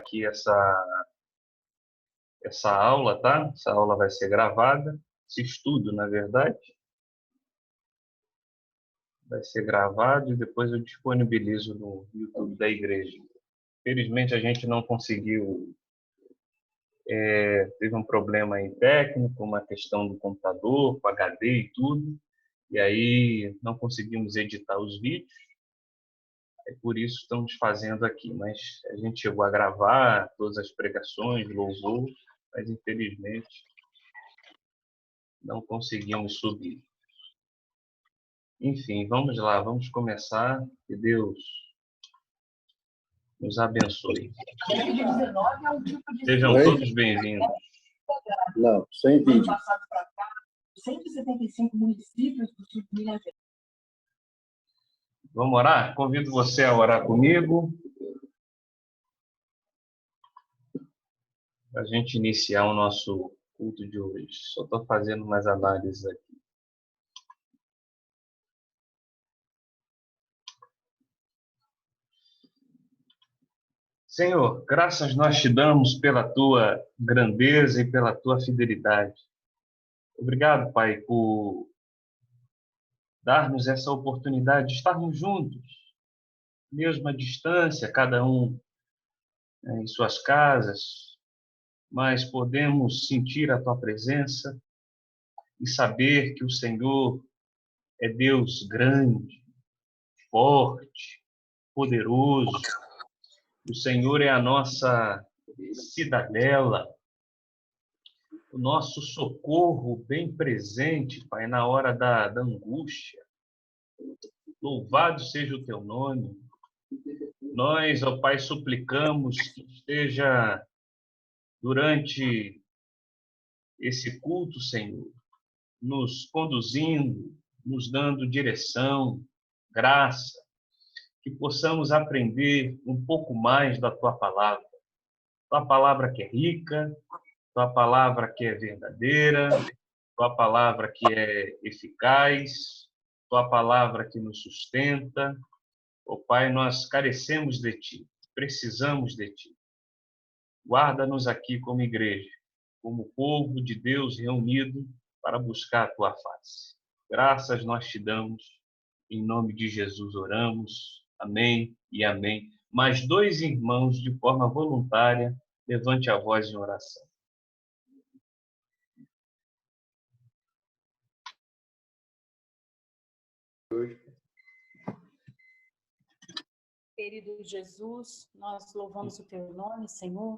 aqui essa aula, tá? Essa aula vai ser gravada, esse estudo, na verdade, vai ser gravado e depois eu disponibilizo no YouTube da igreja. Felizmente a gente não conseguiu, teve um problema aí técnico, uma questão do computador, com HD e tudo, e aí não conseguimos editar os vídeos. É por isso que estamos fazendo aqui, mas a gente chegou a gravar todas as pregações, louvor, mas infelizmente não conseguimos subir. Enfim, vamos lá, vamos começar. Que Deus nos abençoe. Sejam todos bem-vindos. Não, sem vídeo. 175 municípios do sul de Minas Gerais. Vamos orar? Convido você a orar comigo. Para a gente iniciar o nosso culto de hoje. Só estou fazendo umas análises aqui. Senhor, graças nós te damos pela tua grandeza e pela tua fidelidade. Obrigado, Pai, por dar-nos essa oportunidade de estarmos juntos, mesmo à distância, cada um em suas casas, mas podemos sentir a tua presença e saber que o Senhor é Deus grande, forte, poderoso. O Senhor é a nossa cidadela, o nosso socorro bem presente, Pai, na hora da angústia. Louvado seja o teu nome. Nós, ó Pai, suplicamos que esteja durante esse culto, Senhor, nos conduzindo, nos dando direção, graça, que possamos aprender um pouco mais da tua palavra que é rica, tua palavra que é verdadeira, tua palavra que é eficaz, tua palavra que nos sustenta. Ó Pai, nós carecemos de ti, precisamos de ti. Guarda-nos aqui como igreja, como povo de Deus reunido para buscar a tua face. Graças nós te damos, em nome de Jesus oramos. Amém e amém. Mais dois irmãos, de forma voluntária, levante a voz em oração. Querido Jesus, nós louvamos o teu nome, Senhor,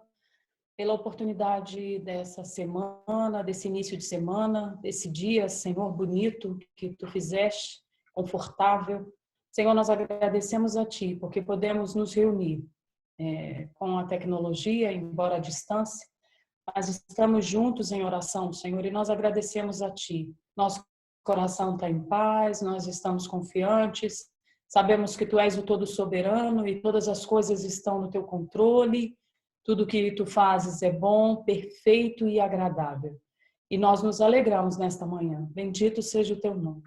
pela oportunidade dessa semana, desse início de semana, desse dia, Senhor, bonito que tu fizeste, confortável. Senhor, nós agradecemos a ti, porque podemos nos reunir com a tecnologia, embora à distância, mas estamos juntos em oração, Senhor, e nós agradecemos a ti. Nosso coração está em paz, nós estamos confiantes, sabemos que tu és o todo soberano e todas as coisas estão no teu controle, tudo que tu fazes é bom, perfeito e agradável. E nós nos alegramos nesta manhã. Bendito seja o teu nome.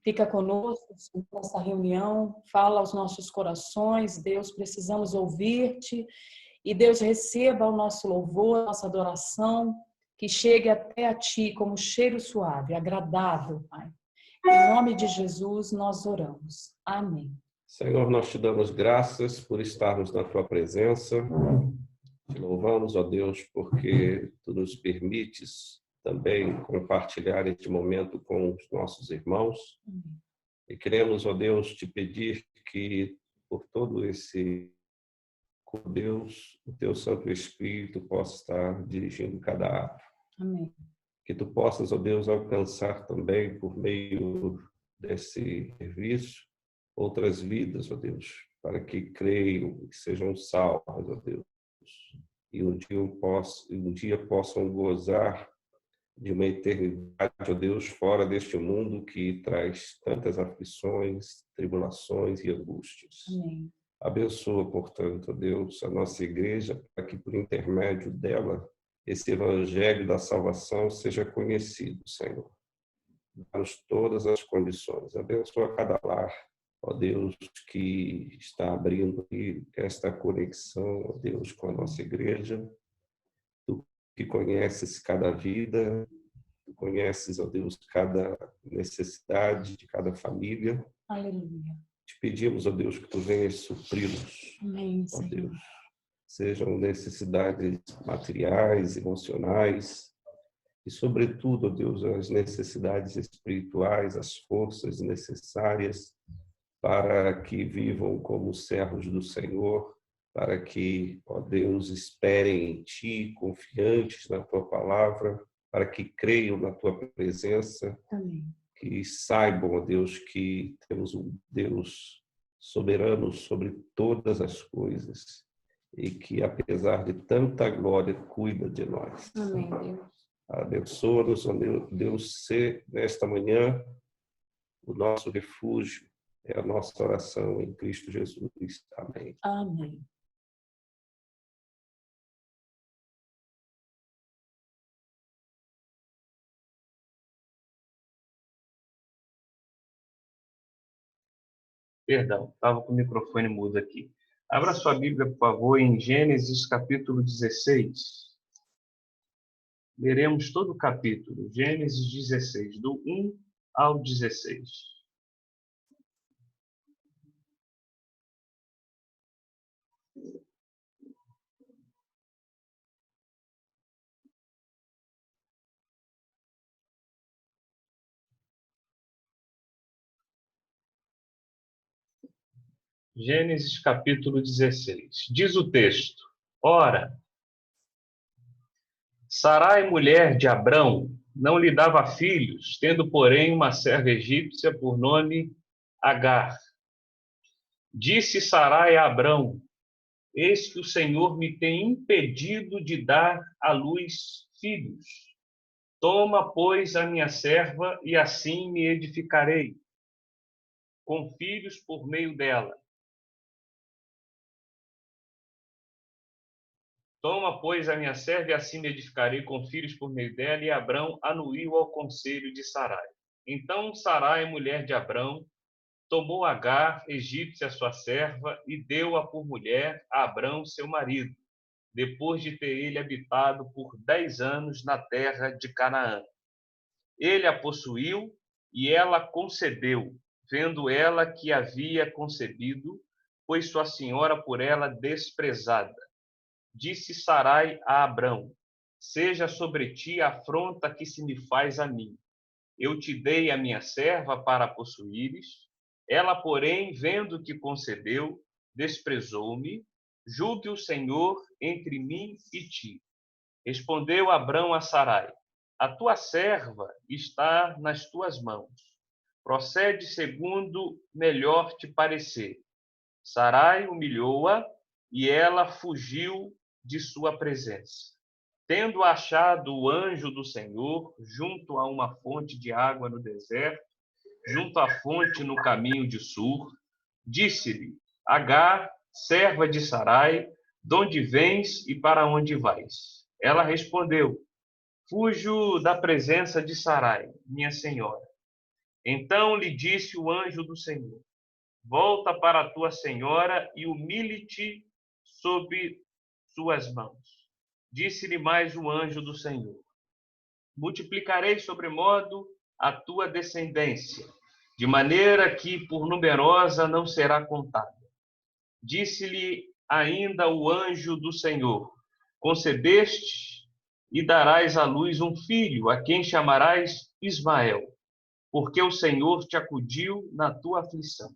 Fica conosco nessa reunião, fala aos nossos corações, Deus, precisamos ouvir-te. E Deus, receba o nosso louvor, a nossa adoração, que chegue até a ti como cheiro suave, agradável, Pai. Em nome de Jesus, nós oramos. Amém. Senhor, nós te damos graças por estarmos na tua presença. Te louvamos, ó Deus, porque tu nos permites também compartilhar este momento com os nossos irmãos. E queremos, ó Deus, te pedir que por todo esse Deus, o teu Santo Espírito possa estar dirigindo cada ato. Amém. Que tu possas, ó Deus, alcançar também por meio desse serviço outras vidas, ó Deus, para que creiam, que sejam salvas, ó Deus, e um dia possam gozar de uma eternidade, ó Deus, fora deste mundo que traz tantas aflições, tribulações e angústias. Amém. Abençoa, portanto, ó Deus, a nossa igreja, para que por intermédio dela esse evangelho da salvação seja conhecido, Senhor. Dá-nos todas as condições. Abençoa cada lar, ó Deus, que está abrindo esta conexão, ó Deus, com a nossa igreja. Tu que conheces cada vida, tu conheces, ó Deus, cada necessidade de cada família. Aleluia. Te pedimos, ó Deus, que tu venhas supri-los, Amém, ó Senhor. Deus. Sejam necessidades materiais, emocionais e, sobretudo, ó Deus, as necessidades espirituais, as forças necessárias para que vivam como servos do Senhor, para que, ó Deus, esperem em Ti, confiantes na Tua palavra, para que creiam na Tua presença. Amém. Que saibam, ó Deus, que temos um Deus soberano sobre todas as coisas e que, apesar de tanta glória, cuida de nós. Amém, Deus. Abençoa-nos, ó Deus, ser nesta manhã o nosso refúgio. É a nossa oração em Cristo Jesus. Amém. Amém. Perdão, estava com o microfone mudo aqui. Abra sua Bíblia, por favor, em Gênesis capítulo 16. Leremos todo o capítulo, Gênesis 16, do 1 ao 16. Gênesis capítulo 16. Diz o texto: Ora, Sarai, mulher de Abrão, não lhe dava filhos, tendo, porém, uma serva egípcia por nome Agar. Disse Sarai a Abrão: Eis que o Senhor me tem impedido de dar à luz filhos. Toma, pois, a minha serva, e assim me edificarei, com filhos por meio dela. Toma, pois, a minha serva, e assim me edificarei com filhos por meio dela. E Abrão anuiu ao conselho de Sarai. Então Sarai, mulher de Abrão, tomou Agar, egípcia, sua serva, e deu-a por mulher a Abrão, seu marido, depois de ter ele habitado por 10 anos na terra de Canaã. Ele a possuiu e ela concebeu, vendo ela que havia concebido, pois sua senhora por ela desprezada. Disse Sarai a Abrão: Seja sobre ti a afronta que se me faz a mim. Eu te dei a minha serva para possuíres. Ela, porém, vendo que concebeu, desprezou-me. Julgue o Senhor entre mim e ti. Respondeu Abrão a Sarai: A tua serva está nas tuas mãos. Procede segundo melhor te parecer. Sarai humilhou-a e ela fugiu de sua presença. Tendo achado o anjo do Senhor junto a uma fonte de água no deserto, junto à fonte no caminho de Sur, disse-lhe: Agar, serva de Sarai, de onde vens e para onde vais? Ela respondeu: Fujo da presença de Sarai, minha senhora. Então lhe disse o anjo do Senhor: Volta para a tua senhora e humilhe-te sob suas mãos. Disse-lhe mais o anjo do Senhor: Multiplicarei sobremodo a tua descendência, de maneira que por numerosa não será contada. Disse-lhe ainda o anjo do Senhor: Concebeste e darás à luz um filho, a quem chamarás Ismael, porque o Senhor te acudiu na tua aflição.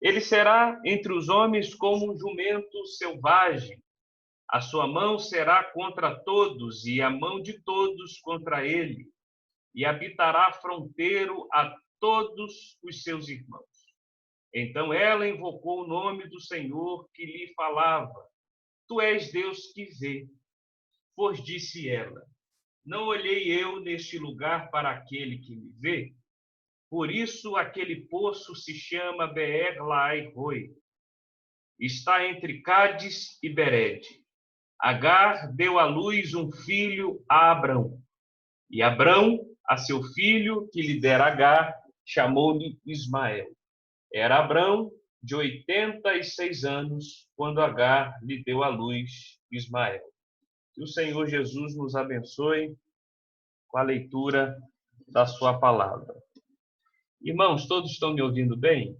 Ele será entre os homens como um jumento selvagem. A sua mão será contra todos e a mão de todos contra ele, e habitará fronteiro a todos os seus irmãos. Então ela invocou o nome do Senhor que lhe falava: Tu és Deus que vê. Pois disse ela: Não olhei eu neste lugar para aquele que me vê? Por isso aquele poço se chama Beer-Lahai-Roi. Está entre Cádiz e Berede. Agar deu à luz um filho a Abrão. E Abrão, a seu filho, que lhe dera Agar, chamou-lhe Ismael. Era Abrão, de 86 anos, quando Agar lhe deu à luz Ismael. Que o Senhor Jesus nos abençoe com a leitura da sua palavra. Irmãos, todos estão me ouvindo bem?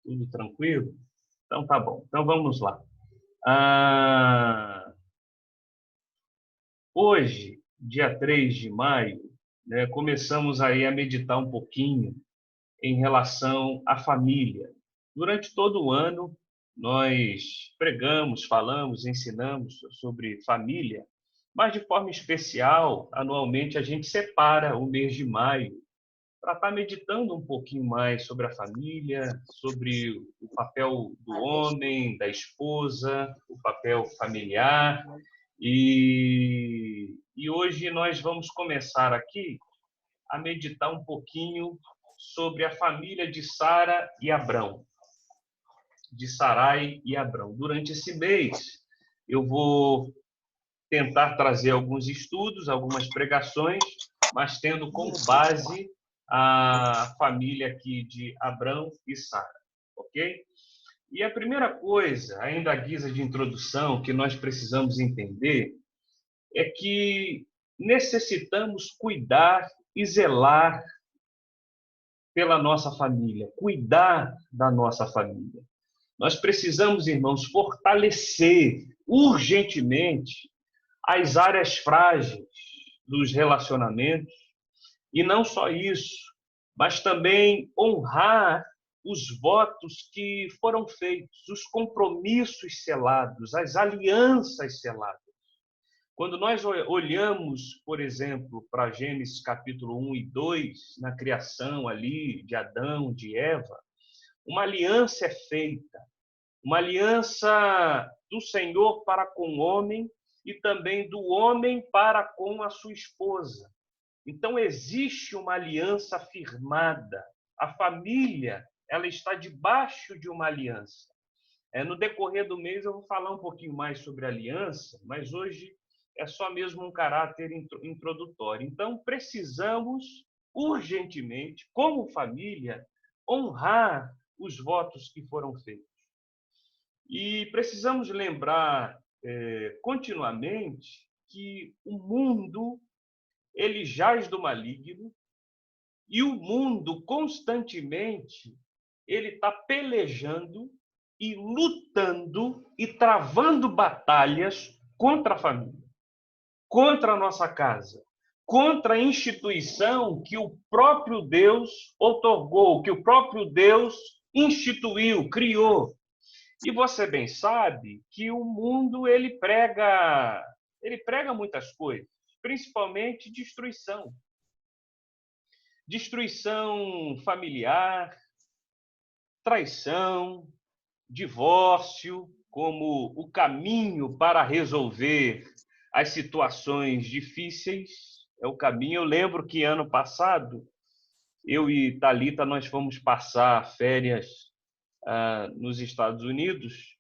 Tudo tranquilo? Então tá bom. Então vamos lá. Hoje, dia 3 de maio, né, começamos aí a meditar um pouquinho em relação à família. Durante todo o ano, nós pregamos, falamos, ensinamos sobre família, mas de forma especial, anualmente, a gente separa o mês de maio para estar meditando um pouquinho mais sobre a família, sobre o papel do homem, da esposa, o papel familiar. E hoje nós vamos começar aqui a meditar um pouquinho sobre a família de Sara e Abrão, de Sarai e Abrão. Durante esse mês, eu vou tentar trazer alguns estudos, algumas pregações, mas tendo como base a família aqui de Abrão e Sara, ok? E a primeira coisa, ainda à guisa de introdução, que nós precisamos entender é que necessitamos cuidar e zelar pela nossa família, cuidar da nossa família. Nós precisamos, irmãos, fortalecer urgentemente as áreas frágeis dos relacionamentos, e não só isso, mas também honrar os votos que foram feitos, os compromissos selados, as alianças seladas. Quando nós olhamos, por exemplo, para Gênesis capítulo 1 e 2, na criação ali de Adão, de Eva, uma aliança é feita, uma aliança do Senhor para com o homem e também do homem para com a sua esposa. Então, existe uma aliança firmada. A família, ela está debaixo de uma aliança. No decorrer do mês, eu vou falar um pouquinho mais sobre aliança, mas hoje é só mesmo um caráter introdutório. Então, precisamos urgentemente, como família, honrar os votos que foram feitos. E precisamos lembrar continuamente que o mundo ele jaz do maligno e o mundo constantemente ele está pelejando e lutando e travando batalhas contra a família, contra a nossa casa, contra a instituição que o próprio Deus outorgou, que o próprio Deus instituiu, criou. E você bem sabe que o mundo ele prega muitas coisas, principalmente destruição. Destruição familiar, traição, divórcio como o caminho para resolver as situações difíceis. É o caminho. Eu lembro que ano passado, eu e Thalita, nós fomos passar férias nos Estados Unidos,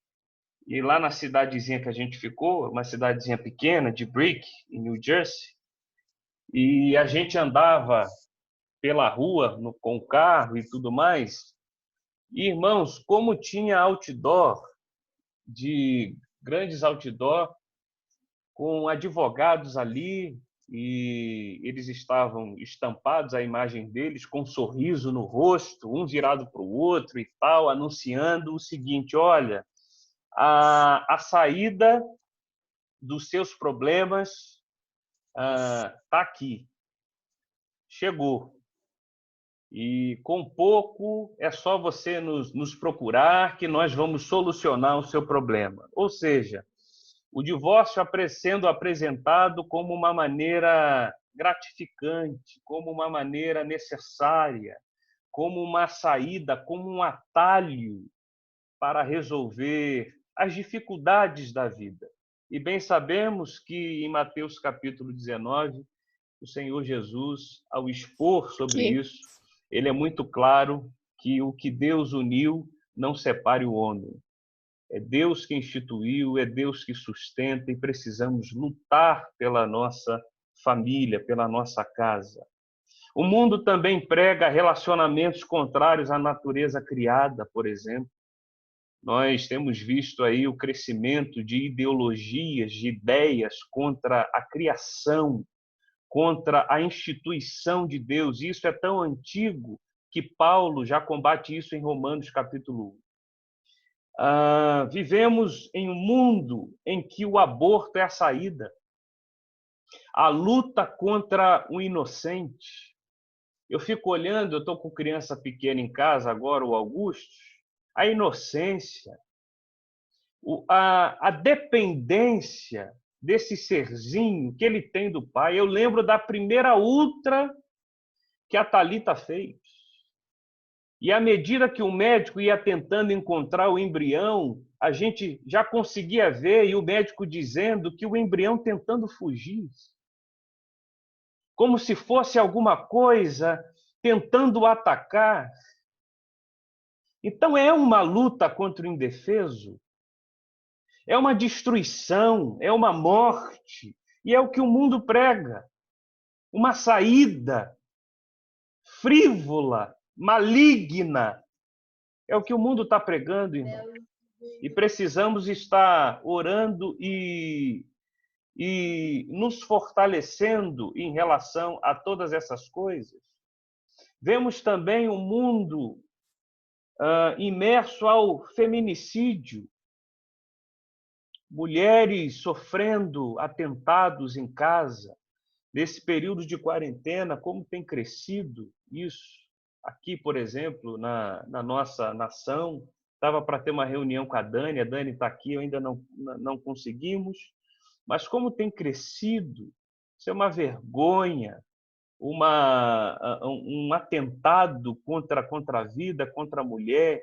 e lá na cidadezinha que a gente ficou, uma cidadezinha pequena, de Brick, em New Jersey, e a gente andava pela rua com o carro e tudo mais, e, irmãos, como tinha outdoor, grandes outdoor, com advogados ali, e eles estavam estampados, a imagem deles, com um sorriso no rosto, um virado para o outro e tal, anunciando o seguinte: olha, a saída dos seus problemas está aqui, chegou. E com pouco é só você nos procurar que nós vamos solucionar o seu problema. Ou seja, o divórcio sendo apresentado como uma maneira gratificante, como uma maneira necessária, como uma saída, como um atalho para resolver as dificuldades da vida. E bem sabemos que em Mateus capítulo 19, o Senhor Jesus, ao expor sobre isso, ele é muito claro que o que Deus uniu não separe o homem. É Deus que instituiu, é Deus que sustenta e precisamos lutar pela nossa família, pela nossa casa. O mundo também prega relacionamentos contrários à natureza criada, por exemplo. Nós temos visto aí o crescimento de ideologias, de ideias contra a criação, contra a instituição de Deus. Isso é tão antigo que Paulo já combate isso em Romanos capítulo 1. Vivemos em um mundo em que o aborto é a saída. A luta contra o inocente. Eu fico olhando, eu estou com criança pequena em casa agora, o Augusto, a inocência, a dependência desse serzinho que ele tem do pai. Eu lembro da primeira ultra que a Thalita fez. E à medida que o médico ia tentando encontrar o embrião, a gente já conseguia ver, e o médico dizendo que o embrião tentando fugir. Como se fosse alguma coisa tentando atacar. Então é uma luta contra o indefeso, é uma destruição, é uma morte, e é o que o mundo prega. Uma saída frívola, maligna, é o que o mundo está pregando, irmão. E precisamos estar orando e nos fortalecendo em relação a todas essas coisas. Vemos também o mundo imerso ao feminicídio, mulheres sofrendo atentados em casa. Nesse período de quarentena, como tem crescido isso? Aqui, por exemplo, na nossa nação, estava para ter uma reunião com a Dani está aqui, ainda não conseguimos, mas como tem crescido, isso é uma vergonha, um atentado contra a vida, contra a mulher.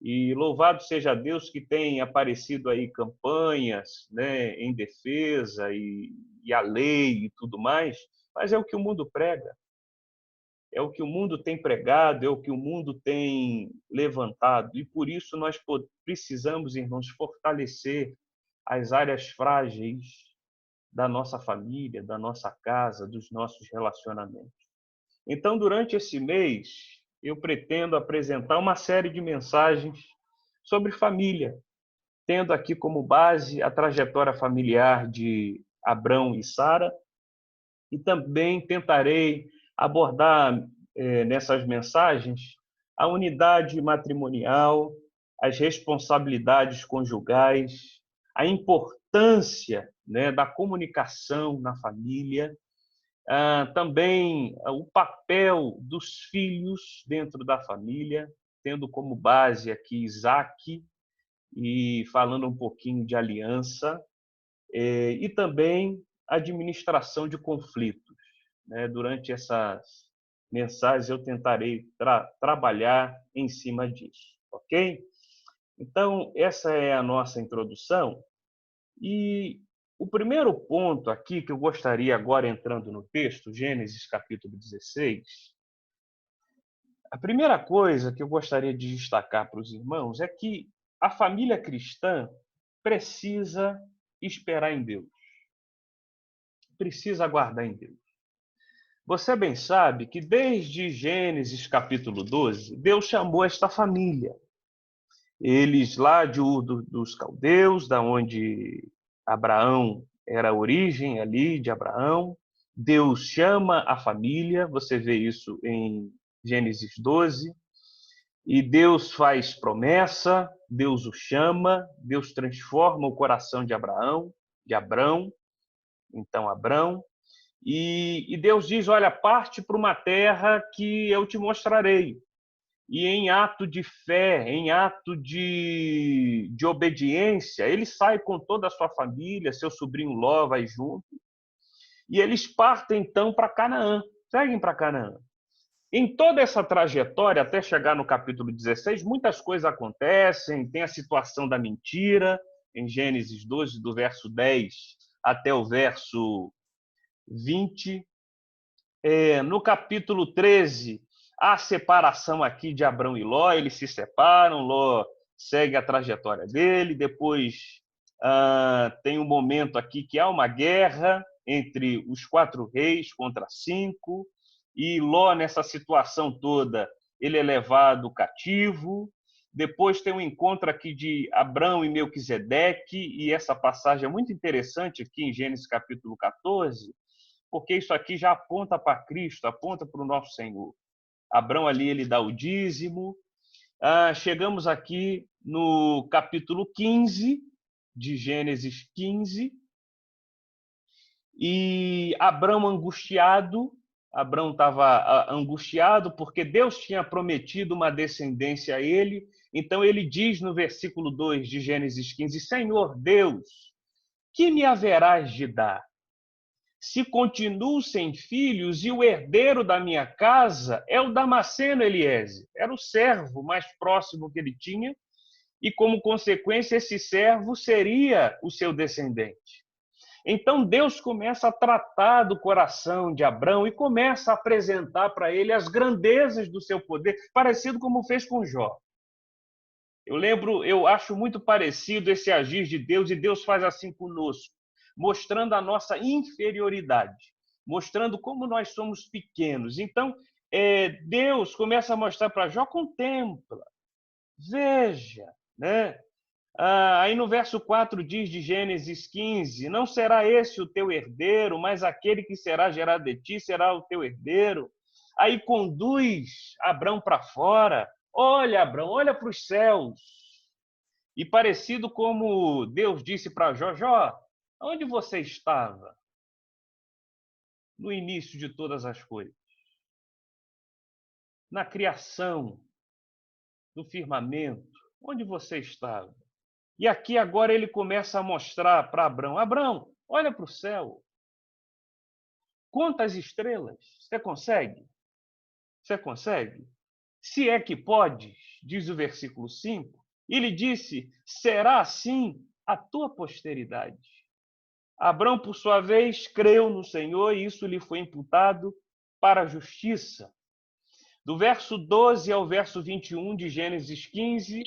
E louvado seja Deus que tem aparecido aí campanhas, né, em defesa e a lei e tudo mais, mas é o que o mundo prega, é o que o mundo tem pregado, é o que o mundo tem levantado. E por isso nós precisamos, irmãos, fortalecer as áreas frágeis da nossa família, da nossa casa, dos nossos relacionamentos. Então, durante esse mês, eu pretendo apresentar uma série de mensagens sobre família, tendo aqui como base a trajetória familiar de Abrão e Sara, e também tentarei abordar nessas mensagens a unidade matrimonial, as responsabilidades conjugais, a importância, né, da comunicação na família, também o papel dos filhos dentro da família, tendo como base aqui Isaac, e falando um pouquinho de aliança, e também administração de conflitos. Né? Durante essas mensagens eu tentarei trabalhar em cima disso, ok? Então, essa é a nossa introdução. E o primeiro ponto aqui que eu gostaria, agora entrando no texto, Gênesis capítulo 16, a primeira coisa que eu gostaria de destacar para os irmãos é que a família cristã precisa esperar em Deus, precisa aguardar em Deus. Você bem sabe que desde Gênesis capítulo 12, Deus chamou esta família. Eles lá de Ur dos Caldeus, da onde Abraão era a origem ali de Abraão, Deus chama a família, você vê isso em Gênesis 12, e Deus faz promessa, Deus o chama, Deus transforma o coração de Abrão, então Abrão, e Deus diz, olha, parte para uma terra que eu te mostrarei. E em ato de fé, em ato de obediência, ele sai com toda a sua família, seu sobrinho Ló vai junto, e eles partem então para Canaã, seguem para Canaã. Em toda essa trajetória, até chegar no capítulo 16, muitas coisas acontecem, tem a situação da mentira, em Gênesis 12, do verso 10 até o verso 20. No capítulo 13, a separação aqui de Abrão e Ló, eles se separam, Ló segue a trajetória dele, depois tem um momento aqui que há uma guerra entre os 4 reis contra 5, e Ló, nessa situação toda, ele é levado cativo. Depois tem um encontro aqui de Abrão e Melquisedeque, e essa passagem é muito interessante aqui em Gênesis capítulo 14, porque isso aqui já aponta para Cristo, aponta para o nosso Senhor. Abrão ali, ele dá o dízimo. Chegamos aqui no capítulo 15 de Gênesis 15, e Abrão angustiado. Abrão estava angustiado porque Deus tinha prometido uma descendência a ele. Então ele diz no versículo 2 de Gênesis 15, Senhor Deus, que me haverás de dar? Se continuo sem filhos e o herdeiro da minha casa é o Damasceno Eliézer. Era o servo mais próximo que ele tinha e, como consequência, esse servo seria o seu descendente. Então Deus começa a tratar do coração de Abrão e começa a apresentar para ele as grandezas do seu poder, parecido como fez com Jó. Eu acho muito parecido esse agir de Deus, e Deus faz assim conosco, mostrando a nossa inferioridade, mostrando como nós somos pequenos. Então, Deus começa a mostrar para Jó, contempla, veja, né? Aí no verso 4 diz de Gênesis 15, não será esse o teu herdeiro, mas aquele que será gerado de ti será o teu herdeiro. Aí conduz Abrão para fora, olha Abrão, olha para os céus. E parecido como Deus disse para Jó, Jó, onde você estava no início de todas as coisas? Na criação, no firmamento, onde você estava? E aqui agora ele começa a mostrar para Abrão, Abrão, olha para o céu, conta as estrelas, você consegue? Você consegue? Se é que podes, diz o versículo 5, ele disse, será assim a tua posteridade. Abrão, por sua vez, creu no Senhor e isso lhe foi imputado para a justiça. Do verso 12 ao verso 21 de Gênesis 15,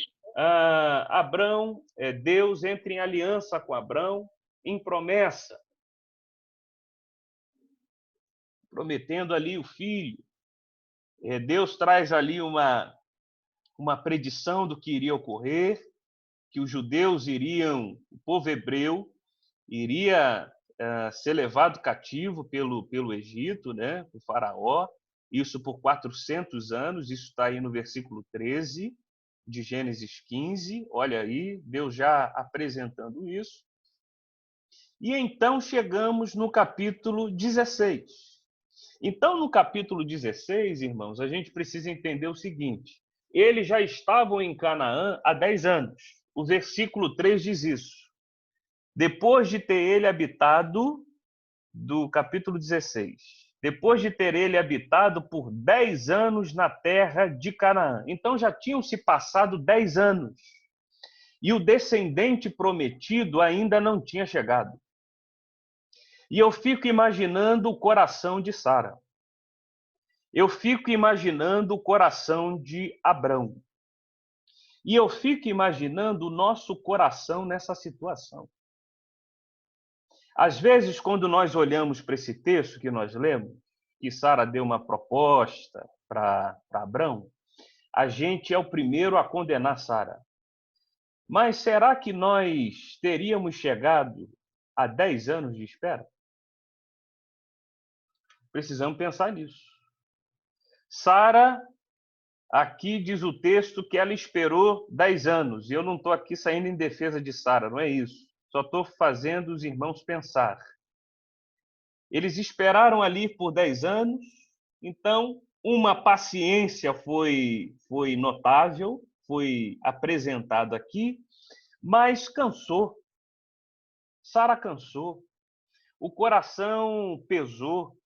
Abrão, Deus entra em aliança com Abrão, em promessa, prometendo ali o filho. Deus traz ali uma predição do que iria ocorrer, que os judeus iriam, o povo hebreu iria ser levado cativo pelo Egito, né, o faraó, isso por 400 anos, isso está aí no versículo 13 de Gênesis 15, olha aí, Deus já apresentando isso. E então chegamos no capítulo 16. Então, no capítulo 16, irmãos, a gente precisa entender o seguinte, eles já estavam em Canaã há 10 anos. O versículo 3 diz isso. Depois de ter ele habitado, do capítulo 16, depois de ter ele habitado por 10 anos na terra de Canaã. Então já tinham se passado 10 anos. E o descendente prometido ainda não tinha chegado. E eu fico imaginando o coração de Sara. Eu fico imaginando o coração de Abrão. E eu fico imaginando o nosso coração nessa situação. Às vezes, quando nós olhamos para esse texto que nós lemos, que Sara deu uma proposta para Abrão, a gente é o primeiro a condenar Sara. Mas será que nós teríamos chegado a 10 anos de espera? Precisamos pensar nisso. Sara, aqui diz o texto que ela esperou 10 anos. E eu não estou aqui saindo em defesa de Sara, não é isso. Só estou fazendo os irmãos pensar. Eles esperaram ali por 10 anos, então uma paciência foi notável, foi apresentado aqui, mas cansou. Sara cansou. O coração pesou.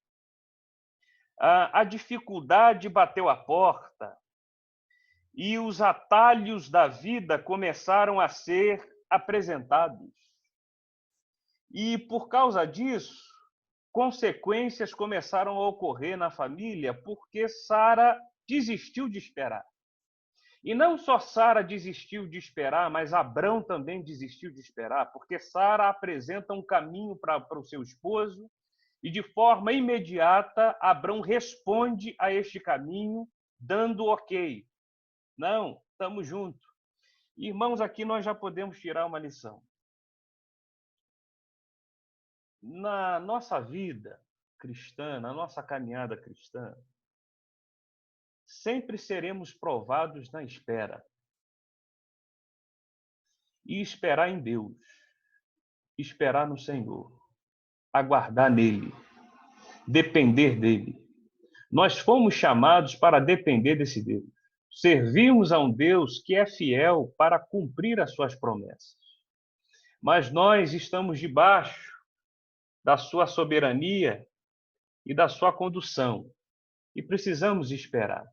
A dificuldade bateu a porta e os atalhos da vida começaram a ser apresentados. E, por causa disso, consequências começaram a ocorrer na família porque Sara desistiu de esperar. E não só Sara desistiu de esperar, mas Abrão também desistiu de esperar, porque Sara apresenta um caminho para o seu esposo E de forma imediata, Abrão responde a este caminho, dando ok. Não, estamos juntos. Irmãos, aqui nós já podemos tirar uma lição. Na nossa vida cristã, na nossa caminhada cristã, sempre seremos provados na espera. E esperar em Deus, esperar no Senhor, aguardar nele, depender dele. Nós fomos chamados para depender desse Deus. Servimos a um Deus que é fiel para cumprir as suas promessas. Mas nós estamos debaixo da sua soberania e da sua condução. E precisamos esperar.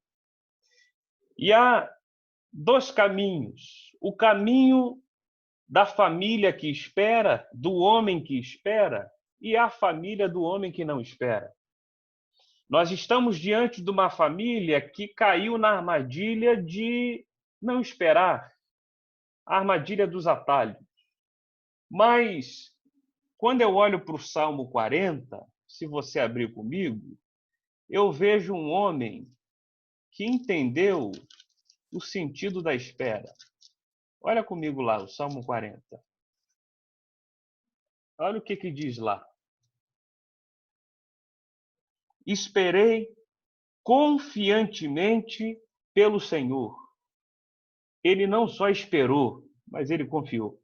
E há dois caminhos. O caminho da família que espera, do homem que espera, e a família do homem que não espera. Nós estamos diante de uma família que caiu na armadilha de não esperar, a armadilha dos atalhos. Mas, quando eu olho para o Salmo 40, se você abrir comigo, eu vejo um homem que entendeu o sentido da espera. Olha comigo lá, o Salmo 40. Olha o que diz lá. Esperei confiantemente pelo Senhor. Ele não só esperou, mas ele confiou.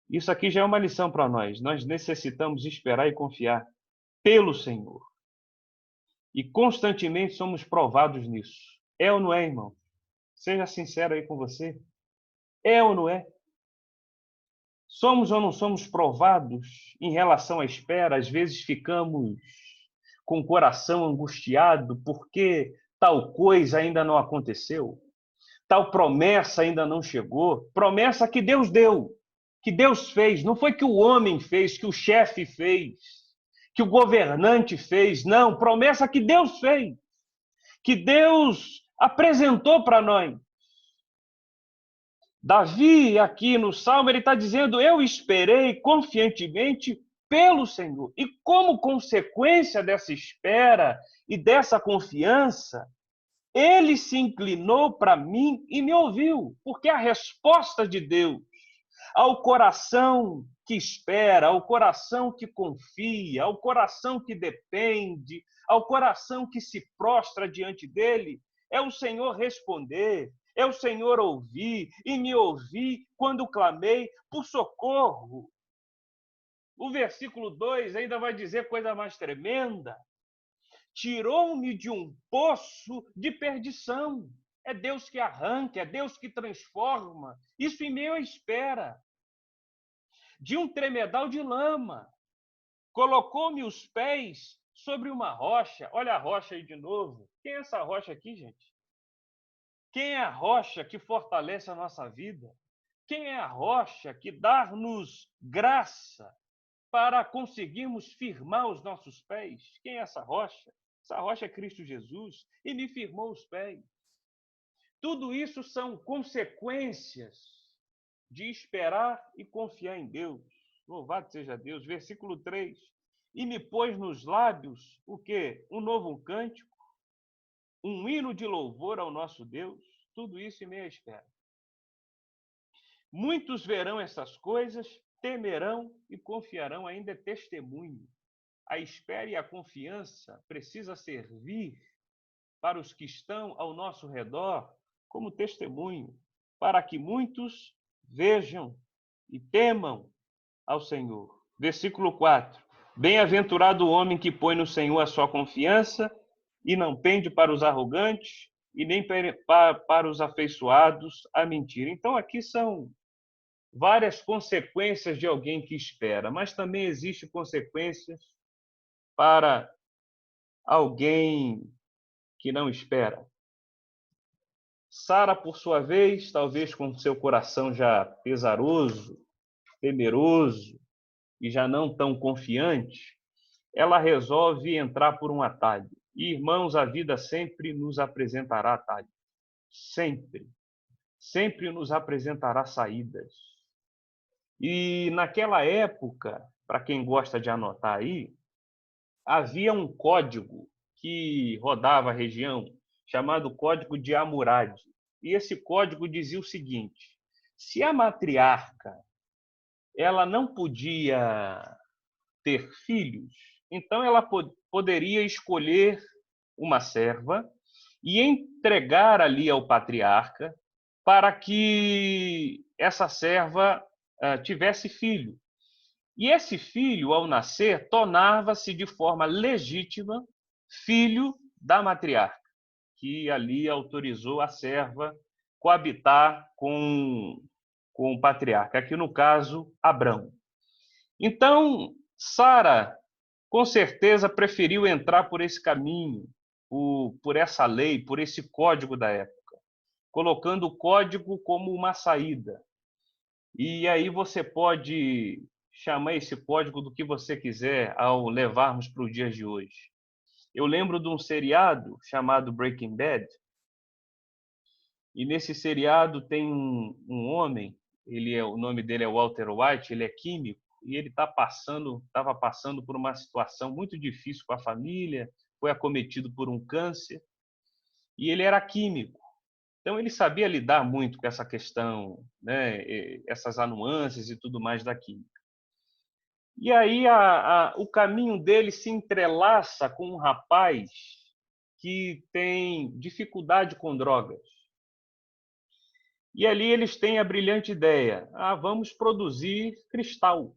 Isso aqui já é uma lição para nós. Nós necessitamos esperar e confiar pelo Senhor. E constantemente somos provados nisso. É ou não é, irmão? Seja sincero aí com você. É ou não é? Somos ou não somos provados em relação à espera? Às vezes ficamos com o coração angustiado porque tal coisa ainda não aconteceu, tal promessa ainda não chegou. Promessa que Deus deu, que Deus fez. Não foi que o homem fez, que o chefe fez, que o governante fez. Não, promessa que Deus fez, que Deus apresentou para nós. Davi, aqui no Salmo, ele está dizendo: eu esperei confiantemente pelo Senhor. E como consequência dessa espera e dessa confiança, ele se inclinou para mim e me ouviu. Porque a resposta de Deus ao coração que espera, ao coração que confia, ao coração que depende, ao coração que se prostra diante dele, é o Senhor responder. É o Senhor ouvir e me ouvir quando clamei por socorro. O versículo 2 ainda vai dizer coisa mais tremenda. Tirou-me de um poço de perdição. É Deus que arranca, é Deus que transforma. Isso em meio à espera. De um tremedal de lama. Colocou-me os pés sobre uma rocha. Olha a rocha aí de novo. Quem é essa rocha aqui, gente? Quem é a rocha que fortalece a nossa vida? Quem é a rocha que dá-nos graça para conseguirmos firmar os nossos pés? Quem é essa rocha? Essa rocha é Cristo Jesus e me firmou os pés. Tudo isso são consequências de esperar e confiar em Deus. Louvado seja Deus. Versículo 3. E me pôs nos lábios o quê? Um novo cântico, um hino de louvor ao nosso Deus. Tudo isso em meio à espera. Muitos verão essas coisas, temerão e confiarão. Ainda é testemunho. A espera e a confiança precisa servir para os que estão ao nosso redor como testemunho, para que muitos vejam e temam ao Senhor. Versículo 4. Bem-aventurado o homem que põe no Senhor a sua confiança e não pende para os arrogantes e nem para os afeiçoados à mentira. Então, aqui são várias consequências de alguém que espera, mas também existem consequências para alguém que não espera. Sara, por sua vez, talvez com seu coração já pesaroso, temeroso e já não tão confiante, ela resolve entrar por um atalho. E, irmãos, a vida sempre nos apresentará atalhos. Sempre. Sempre nos apresentará saídas. E naquela época, para quem gosta de anotar aí, havia um código que rodava a região, chamado Código de Hammurabi. E esse código dizia o seguinte: se a matriarca ela não podia ter filhos, então ela poderia escolher uma serva e entregar ali ao patriarca para que essa serva tivesse filho. E esse filho, ao nascer, tornava-se de forma legítima filho da matriarca, que ali autorizou a serva coabitar com o patriarca, aqui no caso, Abrão. Então, Sara, com certeza, preferiu entrar por esse caminho, por essa lei, por esse código da época, colocando o código como uma saída. E aí você pode chamar esse código do que você quiser ao levarmos para os dias de hoje. Eu lembro de um seriado chamado Breaking Bad, e nesse seriado tem um homem, o nome dele é Walter White, ele é químico, e ele estava passando por uma situação muito difícil com a família, foi acometido por um câncer, e ele era químico. Então ele sabia lidar muito com essa questão, né, essas nuances e tudo mais da química. E aí o caminho dele se entrelaça com um rapaz que tem dificuldade com drogas. E ali eles têm a brilhante ideia: vamos produzir cristal.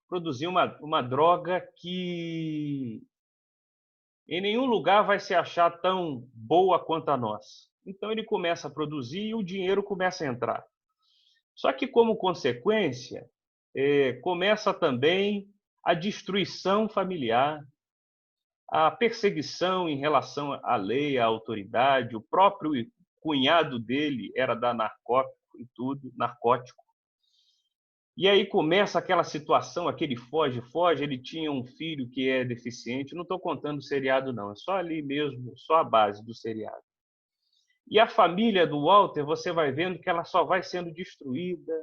Produzir uma droga que em nenhum lugar vai se achar tão boa quanto a nossa. Então ele começa a produzir e o dinheiro começa a entrar. Só que, como consequência, começa também a destruição familiar, a perseguição em relação à lei, à autoridade. O próprio cunhado dele era da narcótico. E aí começa aquela situação, aquele foge, ele tinha um filho que é deficiente. Não estou contando o seriado, não, é só ali mesmo, só a base do seriado. E a família do Walter, você vai vendo que ela só vai sendo destruída,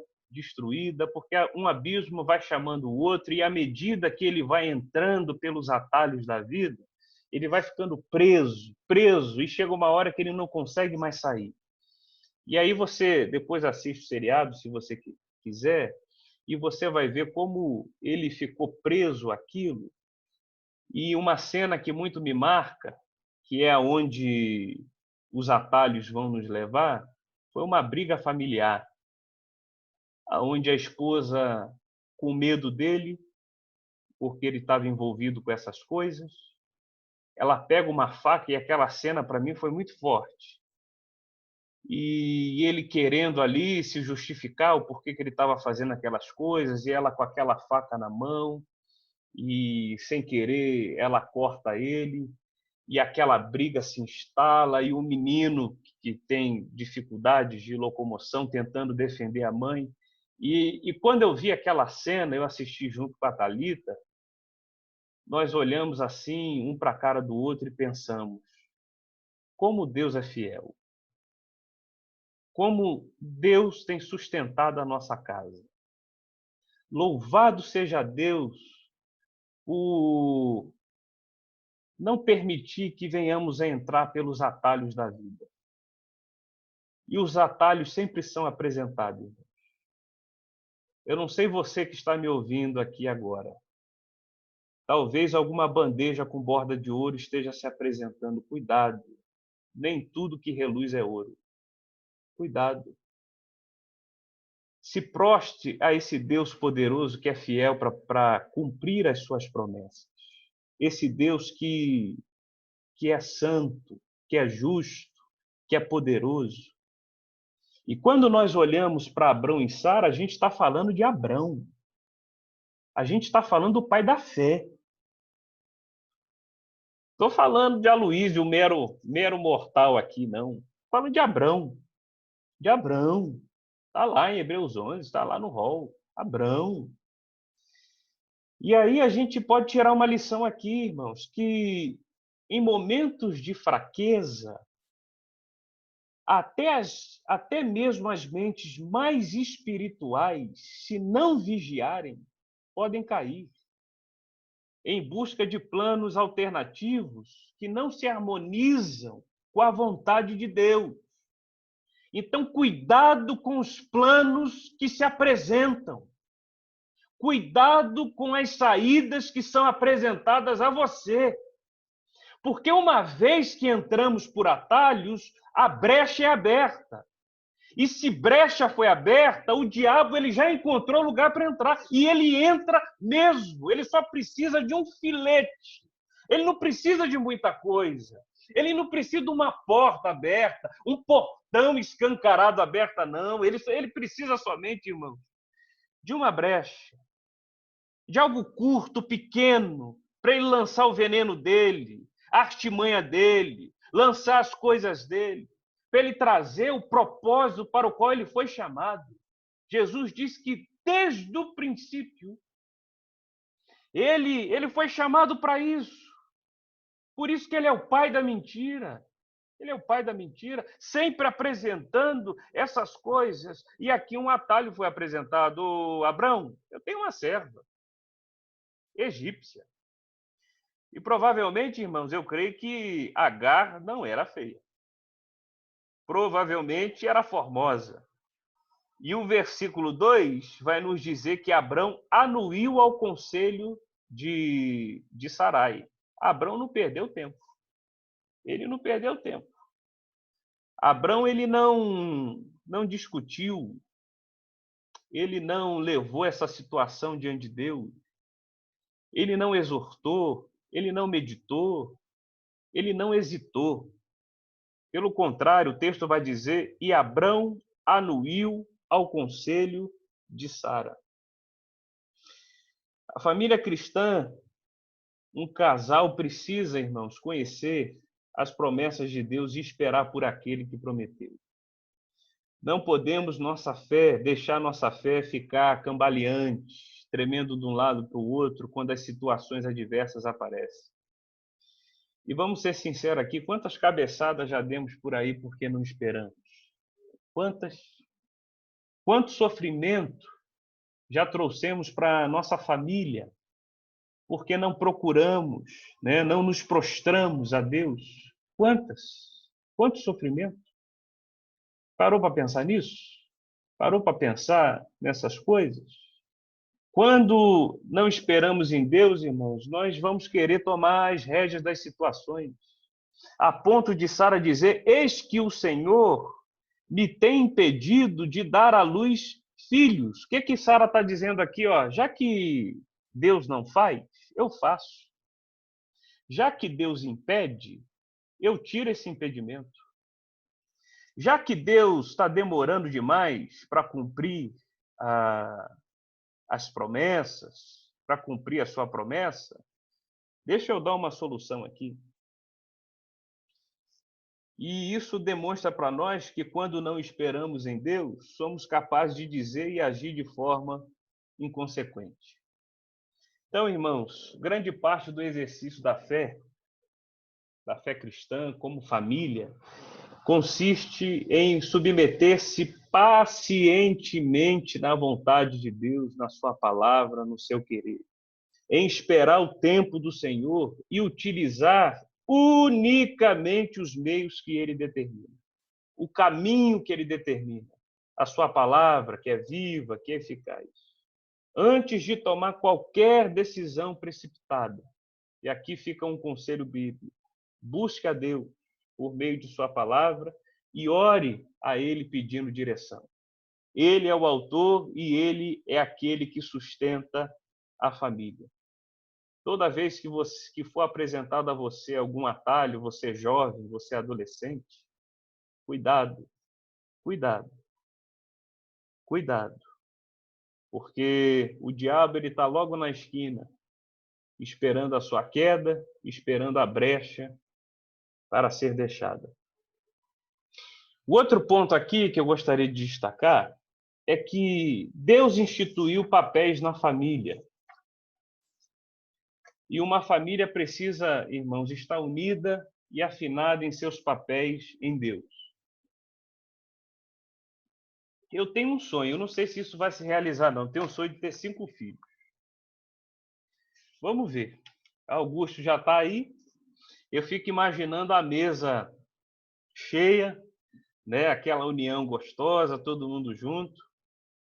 porque um abismo vai chamando o outro, e à medida que ele vai entrando pelos atalhos da vida, ele vai ficando preso, e chega uma hora que ele não consegue mais sair. E aí você depois assiste o seriado, se você quiser, e você vai ver como ele ficou preso àquilo. E uma cena que muito me marca, que é onde os atalhos vão nos levar, foi uma briga familiar, onde a esposa, com medo dele, porque ele estava envolvido com essas coisas, ela pega uma faca, e aquela cena para mim foi muito forte. E ele querendo ali se justificar o porquê que ele estava fazendo aquelas coisas, e ela com aquela faca na mão, e sem querer ela corta ele, e aquela briga se instala, e o menino que tem dificuldades de locomoção tentando defender a mãe. E quando eu vi aquela cena, eu assisti junto com a Thalita, nós olhamos assim, um para a cara do outro, e pensamos: como Deus é fiel. Como Deus tem sustentado a nossa casa. Louvado seja Deus por não permitir que venhamos a entrar pelos atalhos da vida. E os atalhos sempre são apresentados. Eu não sei você que está me ouvindo aqui agora. Talvez alguma bandeja com borda de ouro esteja se apresentando. Cuidado. Nem tudo que reluz é ouro. Cuidado. Se proste a esse Deus poderoso que é fiel para cumprir as suas promessas. Esse Deus que é santo, que é justo, que é poderoso. E quando nós olhamos para Abrão e Sara, a gente está falando de Abrão. A gente está falando do pai da fé. Estou falando de Aloísio, mero mortal aqui, não. Falo de Abrão. De Abrão. Está lá em Hebreus 11, está lá no rol. Abrão. E aí a gente pode tirar uma lição aqui, irmãos, que em momentos de fraqueza, até mesmo as mentes mais espirituais, se não vigiarem, podem cair em busca de planos alternativos que não se harmonizam com a vontade de Deus. Então, cuidado com os planos que se apresentam. Cuidado com as saídas que são apresentadas a você. Porque uma vez que entramos por atalhos, a brecha é aberta. E se brecha foi aberta, o diabo ele já encontrou lugar para entrar. E ele entra mesmo. Ele só precisa de um filete. Ele não precisa de muita coisa. Ele não precisa de uma porta aberta, um portão escancarado aberto, não. Ele precisa somente, irmão, de uma brecha. De algo curto, pequeno, para ele lançar o veneno dele, a artimanha dele, lançar as coisas dele, para ele trazer o propósito para o qual ele foi chamado. Jesus diz que desde o princípio ele foi chamado para isso. Por isso que ele é o pai da mentira. Ele é o pai da mentira, sempre apresentando essas coisas. E aqui um atalho foi apresentado. Abrão, eu tenho uma serva egípcia. E provavelmente, irmãos, eu creio que Agar não era feia. Provavelmente era formosa. E o versículo 2 vai nos dizer que Abrão anuiu ao conselho de Sarai. Abrão não perdeu tempo. Ele não perdeu tempo. Abrão ele não discutiu, ele não levou essa situação diante de Deus, ele não exortou, ele não meditou, ele não hesitou. Pelo contrário, o texto vai dizer: e Abrão anuiu ao conselho de Sara. A família cristã, um casal precisa, irmãos, conhecer as promessas de Deus e esperar por aquele que prometeu. Não podemos deixar nossa fé ficar cambaleante, tremendo de um lado para o outro quando as situações adversas aparecem. E vamos ser sinceros aqui, quantas cabeçadas já demos por aí porque não esperamos? Quanto sofrimento já trouxemos para a nossa família porque não procuramos, né? Não nos prostramos a Deus? Quanto sofrimento? Parou para pensar nisso? Parou para pensar nessas coisas? Quando não esperamos em Deus, irmãos, nós vamos querer tomar as rédeas das situações. A ponto de Sara dizer: eis que o Senhor me tem impedido de dar à luz filhos. O que Sara está dizendo aqui? Ó? Já que Deus não faz, eu faço. Já que Deus impede, eu tiro esse impedimento. Já que Deus está demorando demais para cumprir as promessas, para cumprir a sua promessa, deixa eu dar uma solução aqui. E isso demonstra para nós que quando não esperamos em Deus, somos capazes de dizer e agir de forma inconsequente. Então, irmãos, grande parte do exercício da fé cristã, como família, consiste em submeter-se pacientemente na vontade de Deus, na sua palavra, no seu querer. Em esperar o tempo do Senhor e utilizar unicamente os meios que ele determina. O caminho que ele determina. A sua palavra, que é viva, que é eficaz. Antes de tomar qualquer decisão precipitada, e aqui fica um conselho bíblico, busque a Deus por meio de sua palavra e ore a ele pedindo direção. Ele é o autor e ele é aquele que sustenta a família. Toda vez que for apresentado a você algum atalho, você jovem, você adolescente, cuidado, cuidado, cuidado. Porque o diabo está logo na esquina, esperando a sua queda, esperando a brecha para ser deixada. O outro ponto aqui que eu gostaria de destacar é que Deus instituiu papéis na família. E uma família precisa, irmãos, estar unida e afinada em seus papéis em Deus. Eu tenho um sonho, eu não sei se isso vai se realizar, não. Eu tenho um sonho de ter 5 filhos. Vamos ver. Augusto já está aí. Eu fico imaginando a mesa cheia, né? Aquela união gostosa, todo mundo junto.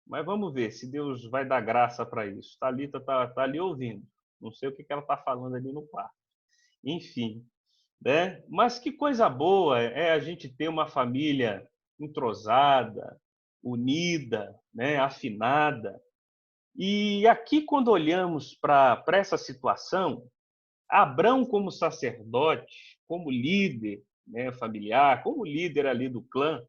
Mas vamos ver se Deus vai dar graça para isso. Thalita está ali ouvindo. Não sei o que ela está falando ali no quarto. Enfim, né? Mas que coisa boa é a gente ter uma família entrosada, unida, né? Afinada. E aqui, quando olhamos para essa situação, Abrão, como sacerdote, como líder, né, familiar, como líder ali do clã,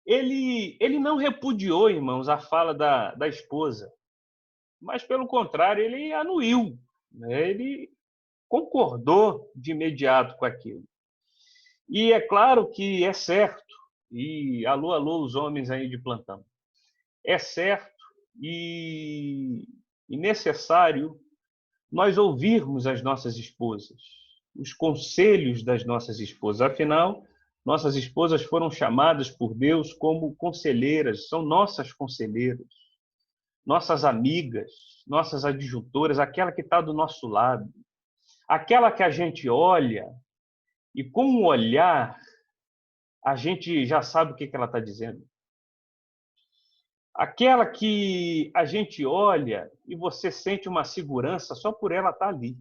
ele não repudiou, irmãos, a fala da esposa, mas, pelo contrário, ele anuiu, né? Ele concordou de imediato com aquilo. E é claro que é certo, e alô, alô, os homens aí de plantão, é certo e necessário nós ouvirmos as nossas esposas, os conselhos das nossas esposas. Afinal, nossas esposas foram chamadas por Deus como conselheiras, são nossas conselheiras, nossas amigas, nossas adjutoras, aquela que está do nosso lado, aquela que a gente olha e com o olhar a gente já sabe o que ela está dizendo. Aquela que a gente olha e você sente uma segurança só por ela estar ali.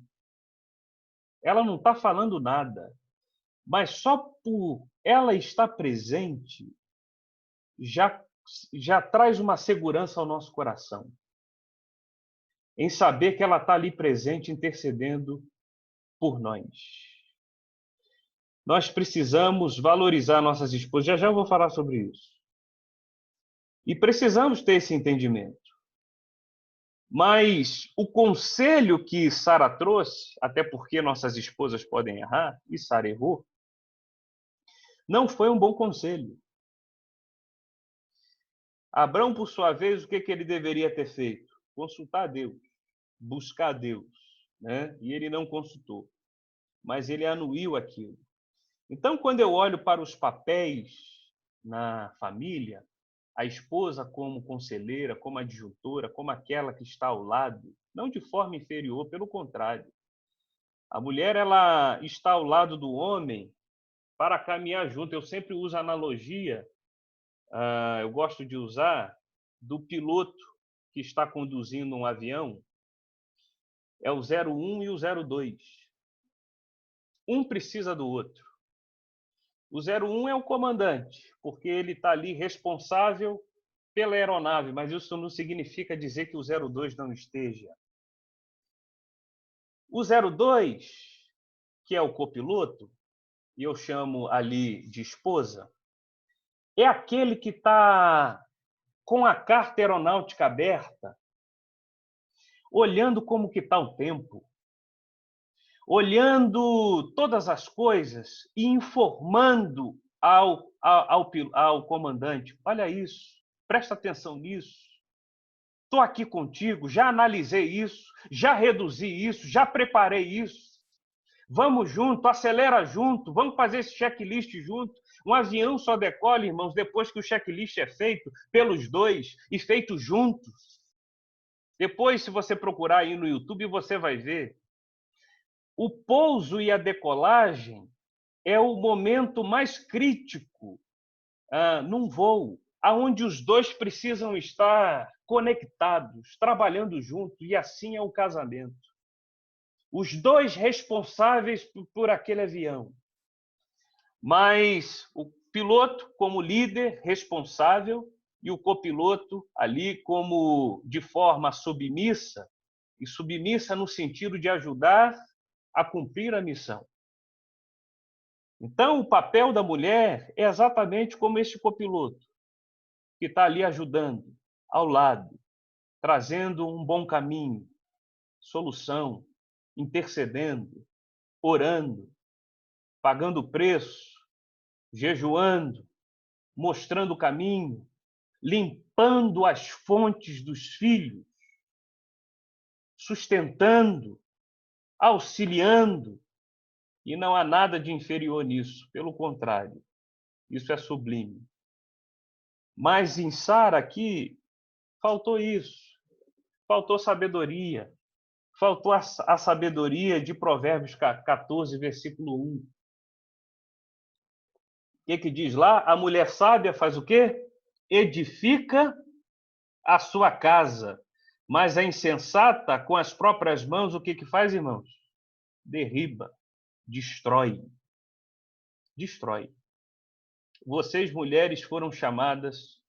Ela não está falando nada, mas só por ela estar presente já traz uma segurança ao nosso coração. Em saber que ela está ali presente, intercedendo por nós. Nós precisamos valorizar nossas esposas. Já já eu vou falar sobre isso. E precisamos ter esse entendimento. Mas o conselho que Sara trouxe, até porque nossas esposas podem errar, e Sara errou, não foi um bom conselho. Abrão, por sua vez, o que ele deveria ter feito? Consultar a Deus, buscar a Deus, né? E ele não consultou, mas ele anuiu aquilo. Então, quando eu olho para os papéis na família, a esposa como conselheira, como adjutora, como aquela que está ao lado, não de forma inferior, pelo contrário. A mulher ela está ao lado do homem para caminhar junto. Eu sempre uso a analogia, eu gosto de usar, do piloto que está conduzindo um avião, é o 01 e o 02. Um precisa do outro. O 01 é o comandante, porque ele está ali responsável pela aeronave, mas isso não significa dizer que o 02 não esteja. O 02, que é o copiloto, e eu chamo ali de esposa, é aquele que está com a carta aeronáutica aberta, olhando como que está o tempo, olhando todas as coisas e informando ao comandante. Olha isso, presta atenção nisso. Estou aqui contigo, já analisei isso, já reduzi isso, já preparei isso. Vamos junto, acelera junto, vamos fazer esse checklist junto. Um avião só decola, irmãos, depois que o checklist é feito pelos dois e feito juntos. Depois, se você procurar aí no YouTube, você vai ver. O pouso e a decolagem é o momento mais crítico num voo, aonde os dois precisam estar conectados, trabalhando juntos, e assim é o casamento. Os dois responsáveis por aquele avião. Mas o piloto como líder responsável e o copiloto ali como de forma submissa, e submissa no sentido de ajudar a cumprir a missão. Então, o papel da mulher é exatamente como este copiloto, que está ali ajudando, ao lado, trazendo um bom caminho, solução, intercedendo, orando, pagando preço, jejuando, mostrando o caminho, limpando as fontes dos filhos, sustentando, auxiliando. E não há nada de inferior nisso, pelo contrário, isso é sublime. Mas em Sara aqui faltou isso, faltou sabedoria, Faltou a sabedoria de Provérbios 14, versículo 1. O que diz lá? A mulher sábia faz o quê? Edifica a sua casa. Mas a insensata, com as próprias mãos, o que faz, irmãos? Derriba, destrói. Destrói. Vocês, mulheres, foram chamadas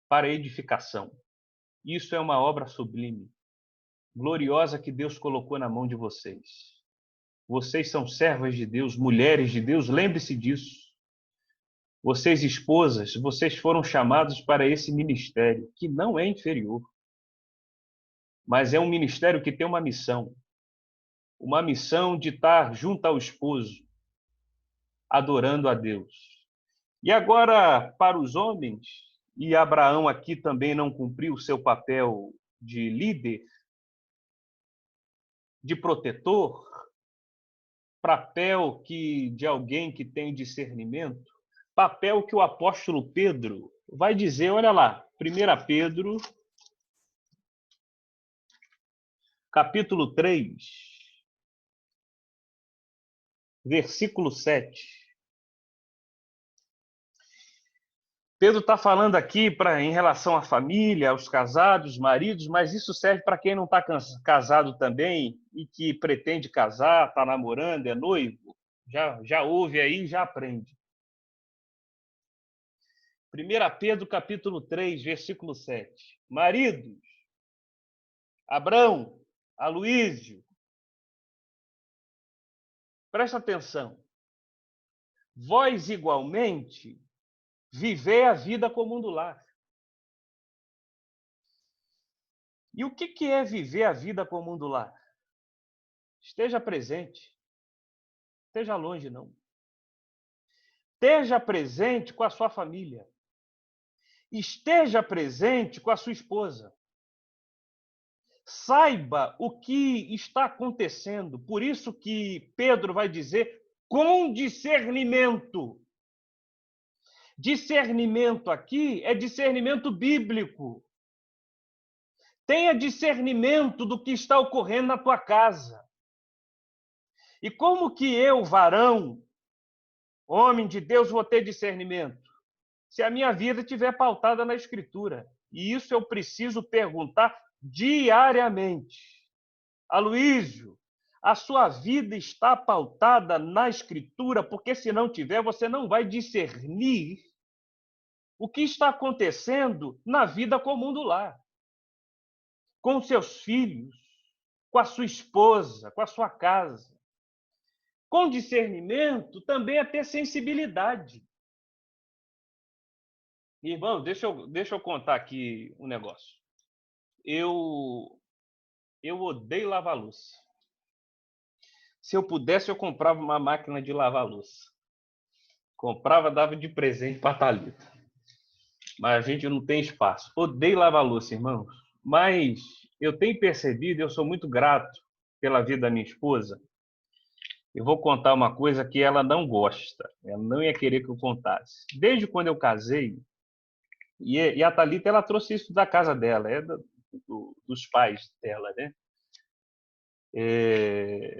para edificação. Isso é uma obra sublime, gloriosa que Deus colocou na mão de vocês. Vocês são servas de Deus, mulheres de Deus, lembre-se disso. Vocês, esposas, vocês foram chamados para esse ministério, que não é inferior, mas é um ministério que tem uma missão de estar junto ao esposo, adorando a Deus. E agora, para os homens, e Abraão aqui também não cumpriu o seu papel de líder, de protetor, papel de alguém que tem discernimento, papel que o apóstolo Pedro vai dizer, olha lá, 1 Pedro, capítulo 3, versículo 7. Pedro está falando aqui em relação à família, aos casados, maridos, mas isso serve para quem não está casado também e que pretende casar, está namorando, é noivo. Já ouve aí, já aprende. 1 Pedro, capítulo 3, versículo 7. Maridos, Abrão, Aloísio, presta atenção. Vós igualmente vivei a vida comum do lar. E o que é viver a vida comum do lar? Esteja presente. Esteja longe, não. Esteja presente com a sua família. Esteja presente com a sua esposa. Saiba o que está acontecendo. Por isso que Pedro vai dizer com discernimento. Discernimento aqui é discernimento bíblico. Tenha discernimento do que está ocorrendo na tua casa. E como que eu, varão, homem de Deus, vou ter discernimento? Se a minha vida estiver pautada na Escritura. E isso eu preciso perguntar diariamente. Aloísio, a sua vida está pautada na Escritura, porque se não tiver, você não vai discernir o que está acontecendo na vida comum do lar. Com seus filhos, com a sua esposa, com a sua casa. Com discernimento também é ter sensibilidade. Irmão, deixa eu contar aqui um negócio. Eu odeio lavar louça. Se eu pudesse, eu comprava uma máquina de lavar louça. Comprava, dava de presente para a Thalita. Mas a gente não tem espaço. Odeio lavar louça, irmãos. Mas eu tenho percebido, eu sou muito grato pela vida da minha esposa. Eu vou contar uma coisa que ela não gosta. Ela não ia querer que eu contasse. Desde quando eu casei, e a Thalita, ela trouxe isso da casa dela, dos pais dela, né?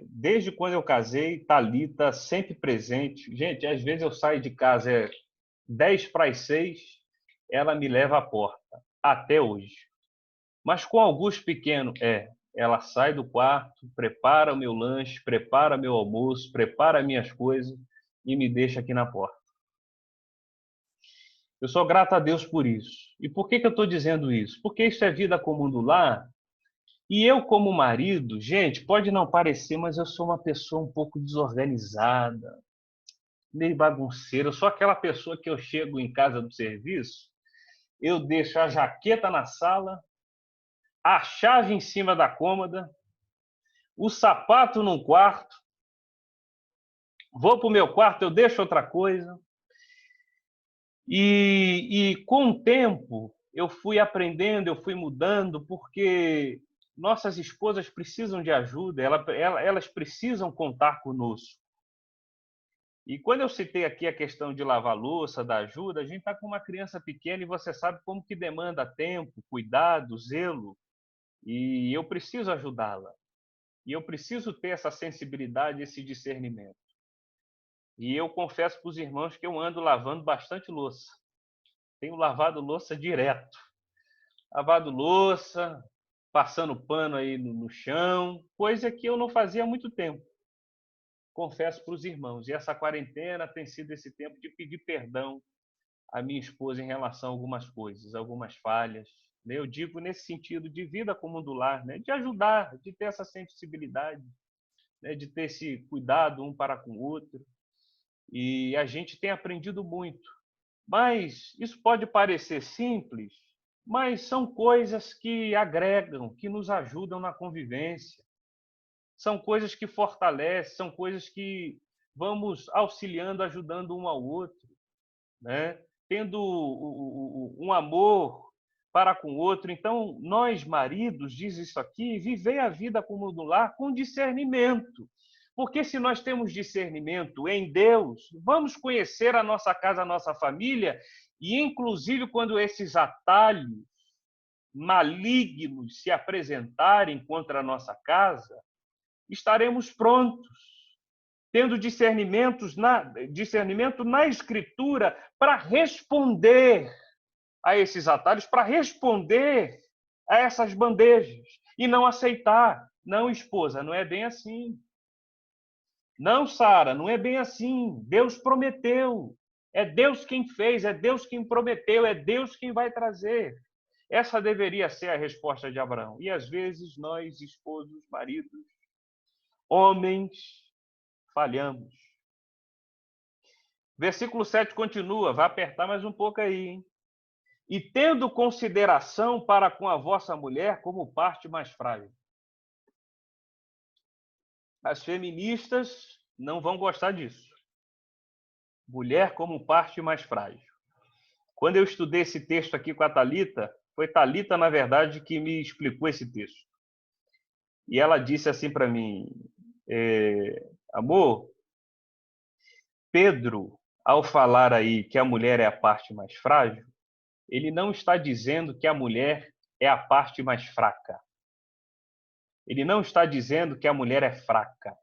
Desde quando eu casei, Thalita sempre presente. Gente, às vezes eu saio de casa 10 para as 6, ela me leva à porta, até hoje. Mas com Augusto pequeno, ela sai do quarto, prepara o meu lanche, prepara meu almoço, prepara minhas coisas e me deixa aqui na porta. Eu sou grato a Deus por isso. E por que eu estou dizendo isso? Porque isso é vida comum do lar. E eu, como marido, gente, pode não parecer, mas eu sou uma pessoa um pouco desorganizada, meio bagunceira. Eu sou aquela pessoa que eu chego em casa do serviço, eu deixo a jaqueta na sala, a chave em cima da cômoda, o sapato num quarto, vou para o meu quarto, eu deixo outra coisa. E com o tempo, eu fui aprendendo, eu fui mudando, porque nossas esposas precisam de ajuda, elas precisam contar conosco. E quando eu citei aqui a questão de lavar louça, da ajuda, a gente está com uma criança pequena e você sabe como que demanda tempo, cuidado, zelo, e eu preciso ajudá-la. E eu preciso ter essa sensibilidade, esse discernimento. E eu confesso para os irmãos que eu ando lavando bastante louça. Tenho lavado louça direto. Lavado louça, passando pano aí no chão, coisa que eu não fazia há muito tempo. Confesso para os irmãos. E essa quarentena tem sido esse tempo de pedir perdão à minha esposa em relação a algumas coisas, algumas falhas. Eu digo nesse sentido de vida comum do lar, de ajudar, de ter essa sensibilidade, de ter esse cuidado um para com o outro. E a gente tem aprendido muito. Mas isso pode parecer simples, mas são coisas que agregam, que nos ajudam na convivência. São coisas que fortalecem, são coisas que vamos auxiliando, ajudando um ao outro, tendo um amor para com o outro. Então, nós, maridos, diz isso aqui, vivei a vida como no lar com discernimento. Porque se nós temos discernimento em Deus, vamos conhecer a nossa casa, a nossa família, e inclusive quando esses atalhos malignos se apresentarem contra a nossa casa, estaremos prontos, tendo discernimento na Escritura para responder a esses atalhos, para responder a essas bandejas e não aceitar. Não, esposa, não é bem assim. Não, Sara, não é bem assim. Deus prometeu. É Deus quem fez, é Deus quem prometeu, é Deus quem vai trazer. Essa deveria ser a resposta de Abraão. E às vezes nós, esposos, maridos, homens, falhamos. Versículo 7 continua, vai apertar mais um pouco aí, hein? E tendo consideração para com a vossa mulher como parte mais frágil. As feministas não vão gostar disso. Mulher como parte mais frágil. Quando eu estudei esse texto aqui com a Thalita, foi Thalita, na verdade, que me explicou esse texto. E ela disse assim para mim, amor, Pedro, ao falar aí que a mulher é a parte mais frágil, ele não está dizendo que a mulher é a parte mais fraca. Ele não está dizendo que a mulher é fraca.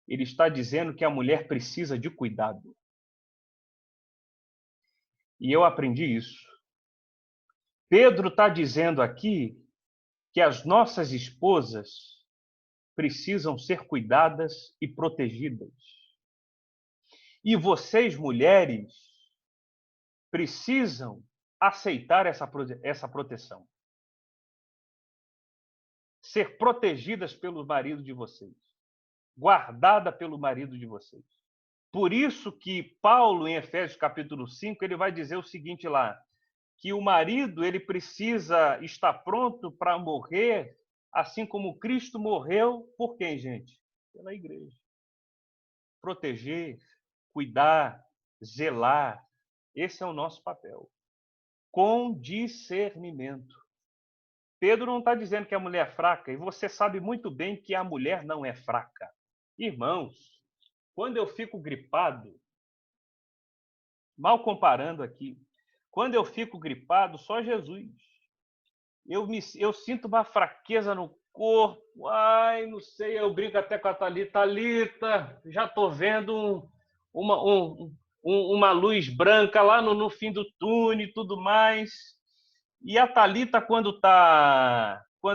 Ele está dizendo que a mulher precisa de cuidado. E eu aprendi isso. Pedro está dizendo aqui que as nossas esposas precisam ser cuidadas e protegidas. E vocês, mulheres, precisam aceitar essa proteção. Ser protegidas pelo marido de vocês. Guardada pelo marido de vocês. Por isso que Paulo, em Efésios capítulo 5, ele vai dizer o seguinte lá, que o marido ele precisa estar pronto para morrer, assim como Cristo morreu, por quem, gente? Pela igreja. Proteger, cuidar, zelar, esse é o nosso papel. Com discernimento. Pedro não está dizendo que a mulher é fraca, e você sabe muito bem que a mulher não é fraca. Irmãos, quando eu fico gripado, mal comparando aqui, quando eu fico gripado, só Jesus. Eu sinto uma fraqueza no corpo, não sei, eu brinco até com a Thalita. Thalita, já estou vendo uma luz branca lá no fim do túnel e tudo mais. E a Thalita, quando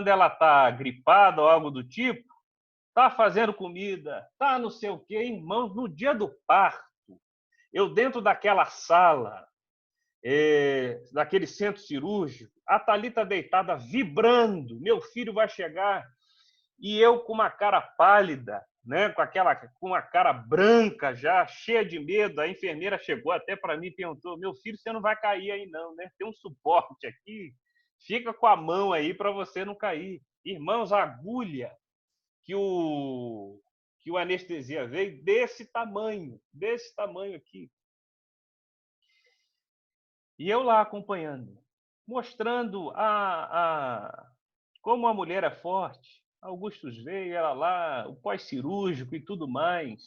ela está gripada ou algo do tipo, está fazendo comida, está não sei o quê, irmãos, no dia do parto, eu dentro daquela sala, daquele centro cirúrgico, a Thalita deitada, vibrando, meu filho vai chegar, e eu com uma cara pálida, com uma cara branca já, cheia de medo. A enfermeira chegou até para mim e perguntou, meu filho, você não vai cair aí não, né? Tem um suporte aqui, fica com a mão aí para você não cair. Irmãos, a agulha que o anestesia veio desse tamanho aqui. E eu lá acompanhando, mostrando como a mulher é forte. Augustus veio, ela lá, o pós-cirúrgico e tudo mais.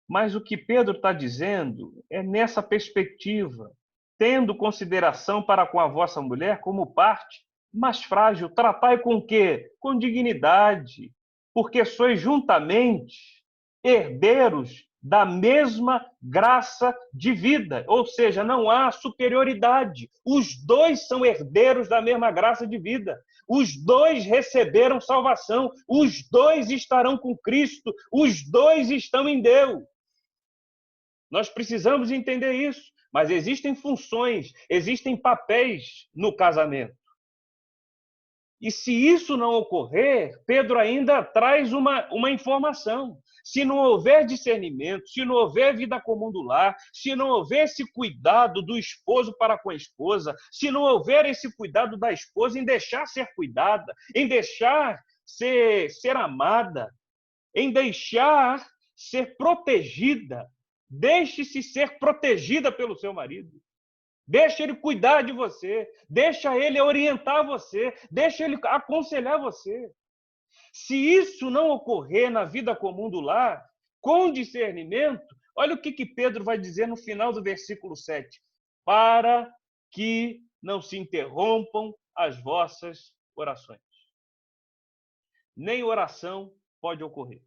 Mas o que Pedro está dizendo é nessa perspectiva, tendo consideração para com a vossa mulher como parte mais frágil. Tratai com o quê? Com dignidade, porque sois juntamente herdeiros da mesma graça de vida. Ou seja, não há superioridade. Os dois são herdeiros da mesma graça de vida. Os dois receberam salvação. Os dois estarão com Cristo. Os dois estão em Deus. Nós precisamos entender isso. Mas existem funções, existem papéis no casamento. E se isso não ocorrer, Pedro ainda traz uma informação. Se não houver discernimento, se não houver vida comum do lar, se não houver esse cuidado do esposo para com a esposa, se não houver esse cuidado da esposa em deixar ser cuidada, em deixar ser amada, em deixar ser protegida, deixe-se ser protegida pelo seu marido. Deixa ele cuidar de você, deixa ele orientar você, deixa ele aconselhar você. Se isso não ocorrer na vida comum do lar, com discernimento, olha o que Pedro vai dizer no final do versículo 7. Para que não se interrompam as vossas orações. Nem oração pode ocorrer.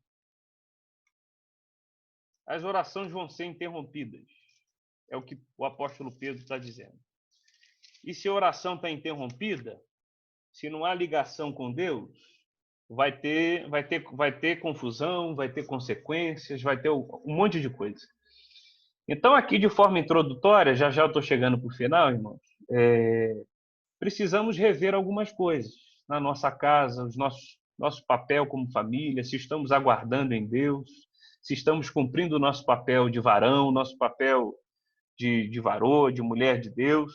As orações vão ser interrompidas. É o que o apóstolo Pedro está dizendo. E se a oração está interrompida, se não há ligação com Deus, vai ter confusão, vai ter consequências, vai ter um monte de coisa. Então, aqui, de forma introdutória, já eu estou chegando para o final, irmãos, precisamos rever algumas coisas na nossa casa, nosso papel como família, se estamos aguardando em Deus, se estamos cumprindo o nosso papel de varão, nosso papel de varô, de mulher de Deus.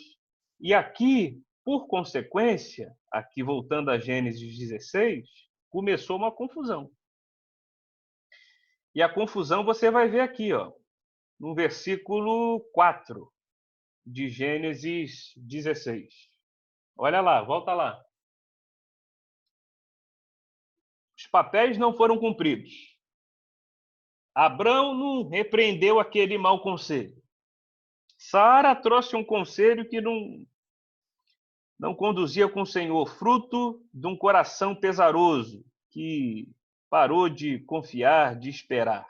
E aqui, por consequência, aqui voltando a Gênesis 16, começou uma confusão. E a confusão você vai ver aqui, no versículo 4 de Gênesis 16. Olha lá, volta lá. Os papéis não foram cumpridos. Abrão não repreendeu aquele mau conselho. Sara trouxe um conselho que não conduzia com o Senhor, fruto de um coração pesaroso, que parou de confiar, de esperar.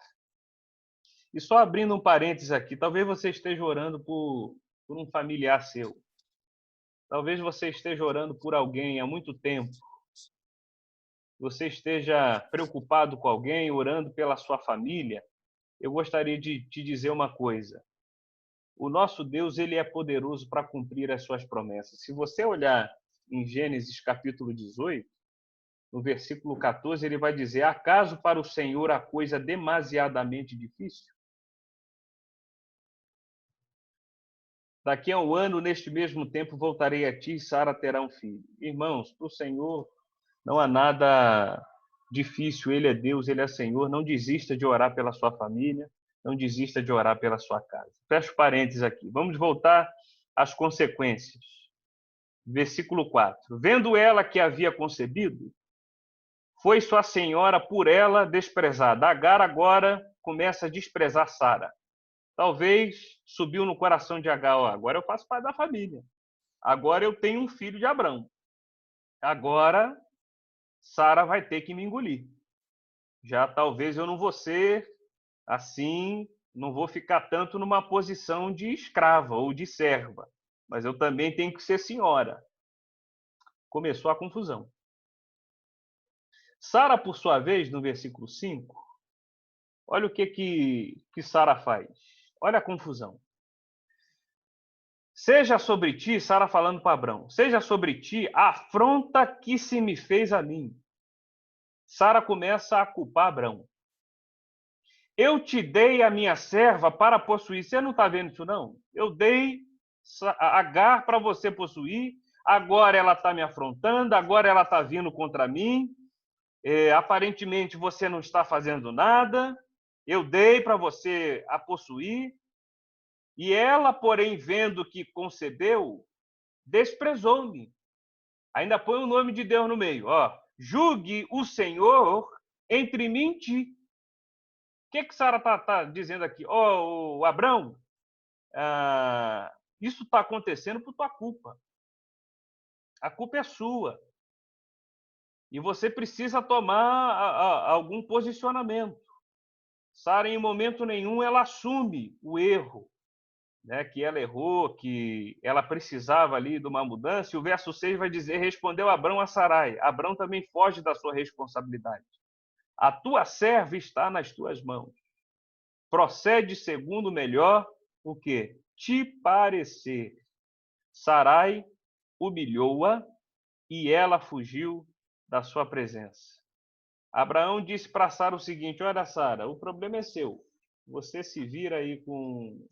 E só abrindo um parênteses aqui, talvez você esteja orando por um familiar seu. Talvez você esteja orando por alguém há muito tempo. Você esteja preocupado com alguém, orando pela sua família. Eu gostaria de te dizer uma coisa. O nosso Deus, ele é poderoso para cumprir as suas promessas. Se você olhar em Gênesis capítulo 18, no versículo 14, ele vai dizer: acaso para o Senhor a coisa demasiadamente difícil? Daqui a um ano, neste mesmo tempo, voltarei a ti e Sara terá um filho. Irmãos, para o Senhor não há nada difícil. Ele é Deus, ele é Senhor. Não desista de orar pela sua família. Não desista de orar pela sua casa. Fecho parênteses aqui. Vamos voltar às consequências. Versículo 4. Vendo ela que havia concebido, foi sua senhora por ela desprezada. Agar agora começa a desprezar Sara. Talvez subiu no coração de Agar: agora eu faço parte da família. Agora eu tenho um filho de Abrão. Agora Sara vai ter que me engolir. Já talvez eu não vou ser assim, não vou ficar tanto numa posição de escrava ou de serva, mas eu também tenho que ser senhora. Começou a confusão. Sara, por sua vez, no versículo 5, olha o que Sara faz. Olha a confusão. Seja sobre ti, Sara falando para Abrão, seja sobre ti a afronta que se me fez a mim. Sara começa a culpar Abrão. Eu te dei a minha serva para possuir. Você não está vendo isso, não? Eu dei Agar para você possuir. Agora ela está me afrontando. Agora ela está vindo contra mim. Aparentemente você não está fazendo nada. Eu dei para você a possuir. E ela, porém, vendo que concebeu, desprezou-me. Ainda põe o nome de Deus no meio. Julgue o Senhor entre mim e ti. O que Sara está dizendo aqui? Abrão, isso está acontecendo por tua culpa. A culpa é sua. E você precisa tomar algum posicionamento. Sara, em momento nenhum, ela assume o erro, né, que ela errou, que ela precisava ali de uma mudança. E o verso 6 vai dizer, respondeu Abrão a Sarai. Abrão também foge da sua responsabilidade. A tua serva está nas tuas mãos. Procede segundo melhor o que te parecer. Sarai humilhou-a e ela fugiu da sua presença. Abraão disse para Sara o seguinte, olha, Sara, o problema é seu. Você se vira aí com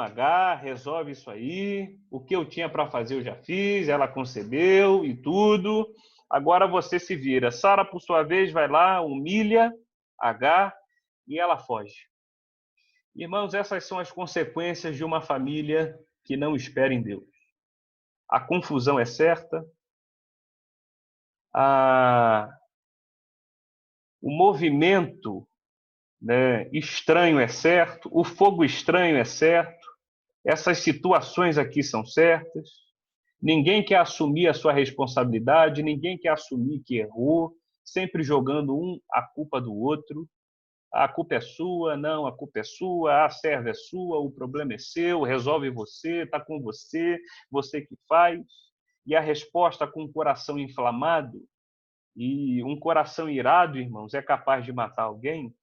H, resolve isso aí. O que eu tinha para fazer eu já fiz, ela concebeu e tudo. Agora você se vira. Sara, por sua vez, vai lá, humilha H e ela foge. Irmãos, essas são as consequências de uma família que não espera em Deus. A confusão é certa, o movimento, né, estranho é certo, o fogo estranho é certo, essas situações aqui são certas, ninguém quer assumir a sua responsabilidade, ninguém quer assumir que errou, sempre jogando a culpa do outro. A culpa é sua, não, a culpa é sua, a serva é sua, o problema é seu, resolve você, está com você, você que faz. E a resposta com o coração inflamado, e um coração irado, irmãos, é capaz de matar alguém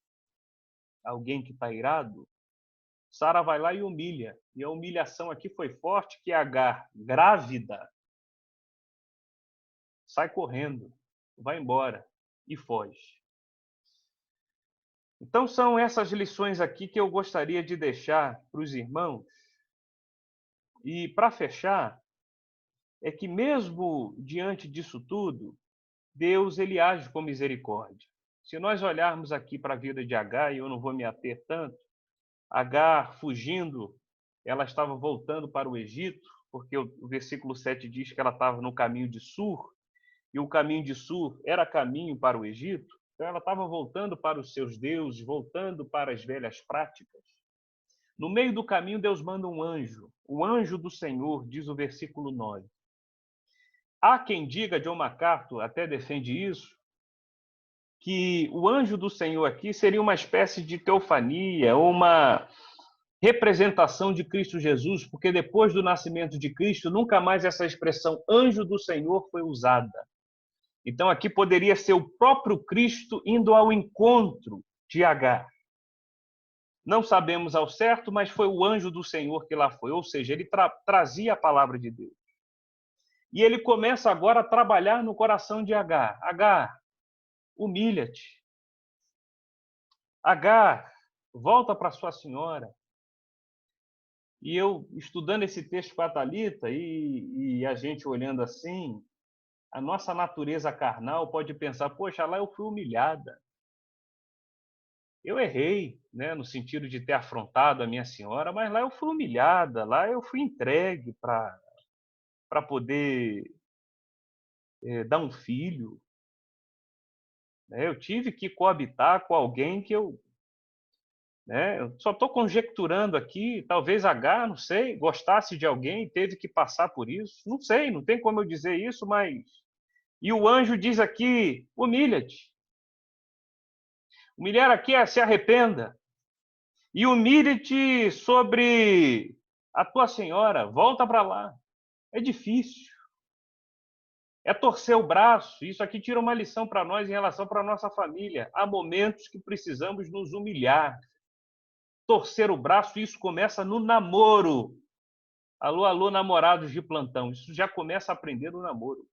que está irado. Sara vai lá e humilha. E a humilhação aqui foi forte, que Agar, grávida, sai correndo, vai embora e foge. Então, são essas lições aqui que eu gostaria de deixar para os irmãos. E, para fechar, é que mesmo diante disso tudo, Deus ele age com misericórdia. Se nós olharmos aqui para a vida de Agar, e eu não vou me ater tanto, Agar fugindo, ela estava voltando para o Egito, porque o versículo 7 diz que ela estava no caminho de Sur, e o caminho de Sur era caminho para o Egito. Então, ela estava voltando para os seus deuses, voltando para as velhas práticas. No meio do caminho, Deus manda um anjo. O anjo do Senhor, diz o versículo 9. Há quem diga, John MacArthur até defende isso, que o anjo do Senhor aqui seria uma espécie de teofania, uma representação de Cristo Jesus, porque depois do nascimento de Cristo, nunca mais essa expressão anjo do Senhor foi usada. Então, aqui poderia ser o próprio Cristo indo ao encontro de Agar. Não sabemos ao certo, mas foi o anjo do Senhor que lá foi. Ou seja, ele trazia a palavra de Deus. E ele começa agora a trabalhar no coração de Agar. Agar, humilha-te. Agar, volta para sua senhora. E eu, estudando esse texto com a Thalita, e a gente olhando assim, a nossa natureza carnal pode pensar, poxa, lá eu fui humilhada. Eu errei, né, no sentido de ter afrontado a minha senhora, mas lá eu fui humilhada, lá eu fui entregue para poder dar um filho. Eu tive que coabitar com alguém que eu só estou conjecturando aqui, talvez Agar, não sei, gostasse de alguém, teve que passar por isso, não sei, não tem como eu dizer isso, mas... E o anjo diz aqui, humilha-te. Humilhar aqui é se arrependa. E humilha-te sobre a tua senhora, volta para lá. É difícil. É torcer o braço. Isso aqui tira uma lição para nós em relação para a nossa família. Há momentos que precisamos nos humilhar. Torcer o braço, isso começa no namoro. Alô, alô, namorados de plantão. Isso já começa a aprender no namoro.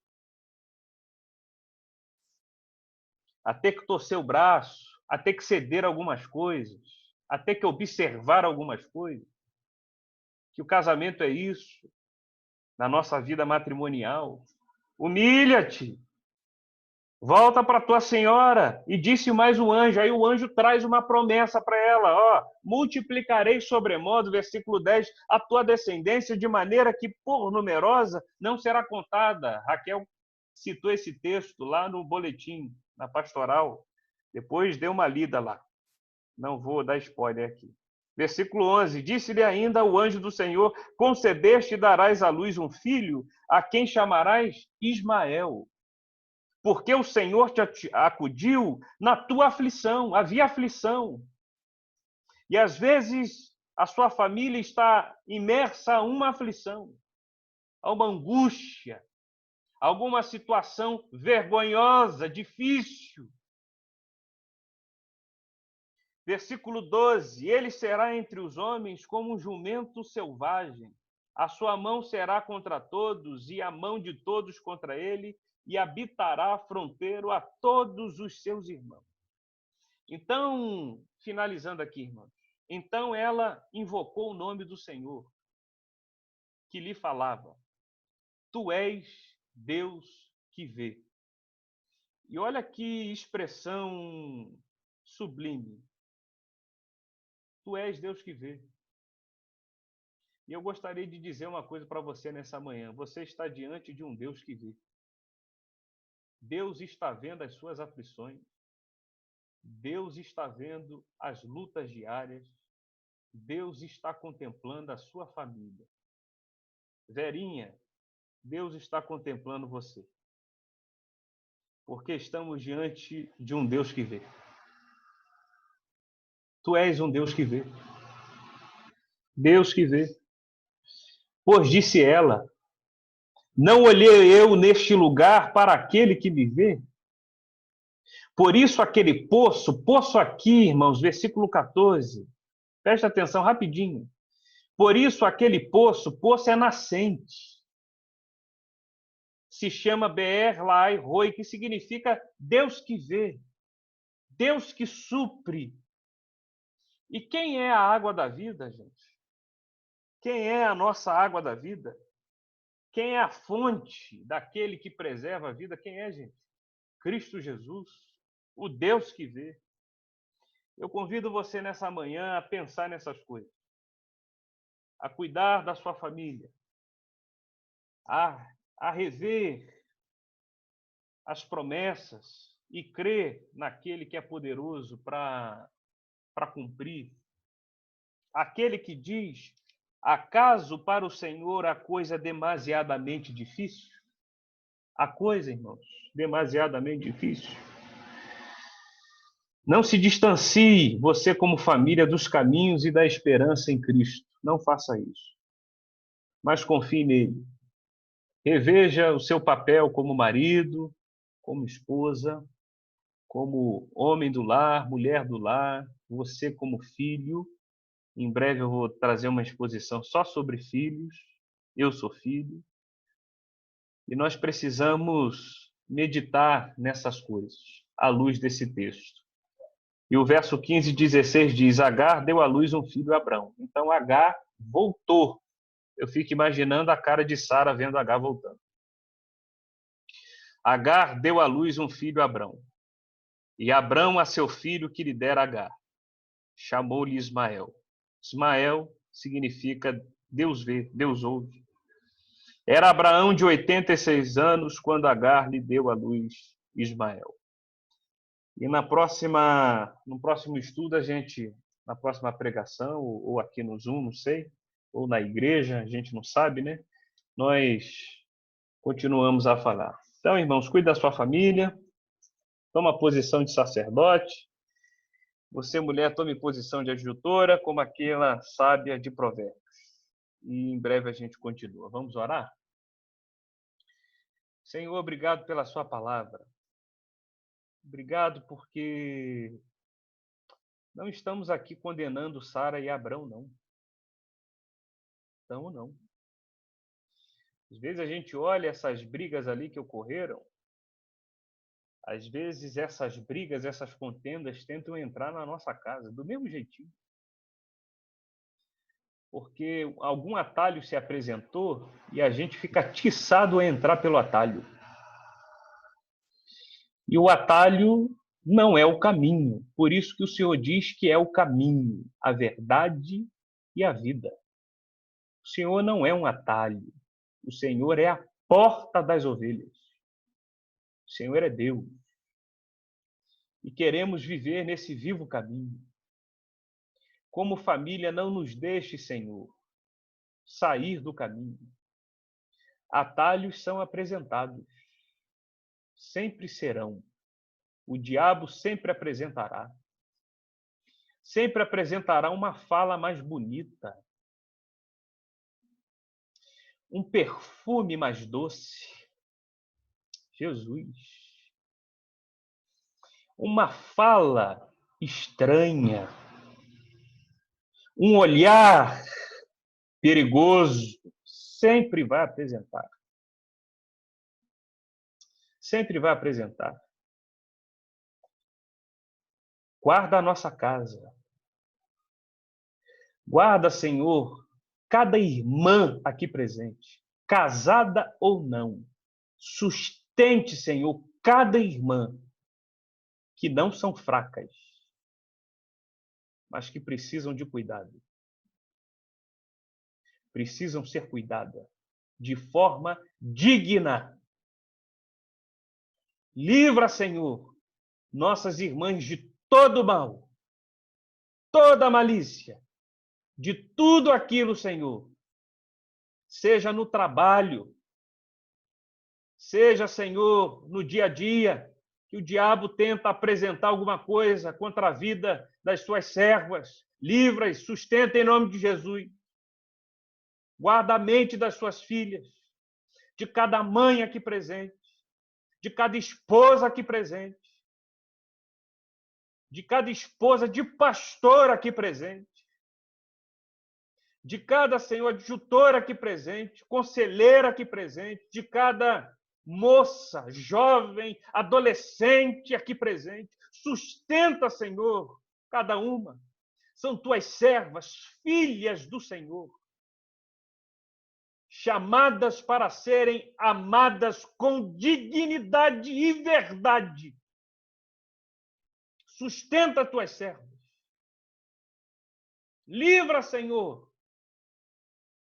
A ter que torcer o braço, a ter que ceder algumas coisas, a ter que observar algumas coisas. Que o casamento é isso, na nossa vida matrimonial. Humilha-te. Volta para tua senhora. E disse mais um anjo. Aí o anjo traz uma promessa para ela. Ó, multiplicarei sobremodo, versículo 10, a tua descendência de maneira que, por numerosa, não será contada. Raquel citou esse texto lá no boletim, na pastoral. Depois deu uma lida lá. Não vou dar spoiler aqui. Versículo 11, disse-lhe ainda o anjo do Senhor, concedeste e darás à luz um filho, a quem chamarás Ismael. Porque o Senhor te acudiu na tua aflição, havia aflição. E às vezes a sua família está imersa a uma aflição, a uma angústia, a alguma situação vergonhosa, difícil. Versículo 12, ele será entre os homens como um jumento selvagem. A sua mão será contra todos e a mão de todos contra ele, e habitará fronteiro a todos os seus irmãos. Então, finalizando aqui, irmãos, então ela invocou o nome do Senhor, que lhe falava, tu és Deus que vê. E olha que expressão sublime. Tu és Deus que vê. E eu gostaria de dizer uma coisa para você nessa manhã. Você está diante de um Deus que vê. Deus está vendo as suas aflições. Deus está vendo as lutas diárias. Deus está contemplando a sua família. Verinha, Deus está contemplando você. Porque estamos diante de um Deus que vê. Tu és um Deus que vê. Deus que vê. Pois disse ela, não olhei eu neste lugar para aquele que me vê? Por isso aquele poço aqui, irmãos, versículo 14. Presta atenção rapidinho. Por isso aquele poço é nascente. Se chama Beer Lai Roi, que significa Deus que vê, Deus que supre. E quem é a água da vida, gente? Quem é a nossa água da vida? Quem é a fonte daquele que preserva a vida? Quem é, gente? Cristo Jesus, o Deus que vê. Eu convido você nessa manhã a pensar nessas coisas, a cuidar da sua família, a rever as promessas e crer naquele que é poderoso para cumprir. Aquele que diz, acaso para o Senhor a coisa é demasiadamente difícil? A coisa, irmãos, demasiadamente difícil. Não se distancie, você como família, dos caminhos e da esperança em Cristo. Não faça isso. Mas confie nele. Reveja o seu papel como marido, como esposa, como homem do lar, mulher do lar, você como filho. Em breve eu vou trazer uma exposição só sobre filhos. Eu sou filho. E nós precisamos meditar nessas coisas, à luz desse texto. E o verso 15 e 16 diz, Agar deu à luz um filho a Abrão. Então Agar voltou. Eu fico imaginando a cara de Sara vendo Agar voltando. Agar deu à luz um filho a Abrão. E Abrão a seu filho que lhe dera Agar. Chamou-lhe Ismael. Ismael significa Deus vê, Deus ouve. Era Abraão de 86 anos quando Agar lhe deu à luz Ismael. E no próximo estudo, na próxima pregação, ou aqui no Zoom, não sei, ou na igreja, a gente não sabe, né? Nós continuamos a falar. Então, irmãos, cuide da sua família, toma a posição de sacerdote. Você, mulher, tome posição de adjutora, como aquela sábia de Provérbios. E em breve a gente continua. Vamos orar? Senhor, obrigado pela sua palavra. Obrigado porque não estamos aqui condenando Sara e Abrão, não. Não. Às vezes a gente olha essas brigas ali que ocorreram, às vezes essas brigas, essas contendas tentam entrar na nossa casa, do mesmo jeitinho. Porque algum atalho se apresentou e a gente fica atiçado a entrar pelo atalho. E o atalho não é o caminho. Por isso que o Senhor diz que é o caminho, a verdade e a vida. O Senhor não é um atalho. O Senhor é a porta das ovelhas. O Senhor é Deus. E queremos viver nesse vivo caminho. Como família, não nos deixe, Senhor, sair do caminho. Atalhos são apresentados, sempre serão. O diabo sempre apresentará. Sempre apresentará uma fala mais bonita, um perfume mais doce. Jesus. Uma fala estranha, um olhar perigoso, sempre vai apresentar. Sempre vai apresentar. Guarda a nossa casa. Guarda, Senhor, cada irmã aqui presente, casada ou não. Sustente, Senhor, cada irmã que não são fracas, mas que precisam de cuidado. Precisam ser cuidadas de forma digna. Livra, Senhor, nossas irmãs de todo mal, toda malícia, de tudo aquilo, Senhor, seja no trabalho, seja, Senhor, no dia a dia, que o diabo tenta apresentar alguma coisa contra a vida das suas servas. Livra-as, sustenta em nome de Jesus. Guarda a mente das suas filhas, de cada mãe aqui presente, de cada esposa aqui presente, de cada esposa de pastor aqui presente, de cada, Senhor, adjutor aqui presente, conselheira aqui presente, de cada moça, jovem, adolescente aqui presente. Sustenta, Senhor, cada uma. São tuas servas, filhas do Senhor, chamadas para serem amadas com dignidade e verdade. Sustenta tuas servas. Livra, Senhor,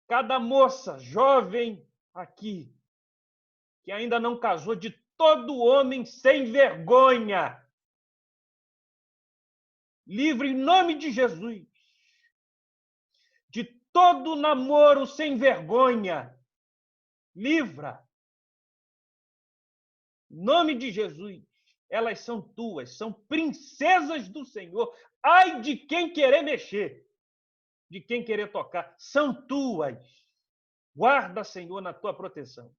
cada moça, jovem aqui, que ainda não casou, de todo homem sem vergonha. Livre em nome de Jesus. De todo namoro sem vergonha. Livra. Em nome de Jesus. Elas são tuas, são princesas do Senhor. Ai de quem querer mexer, de quem querer tocar. São tuas. Guarda, Senhor, na tua proteção.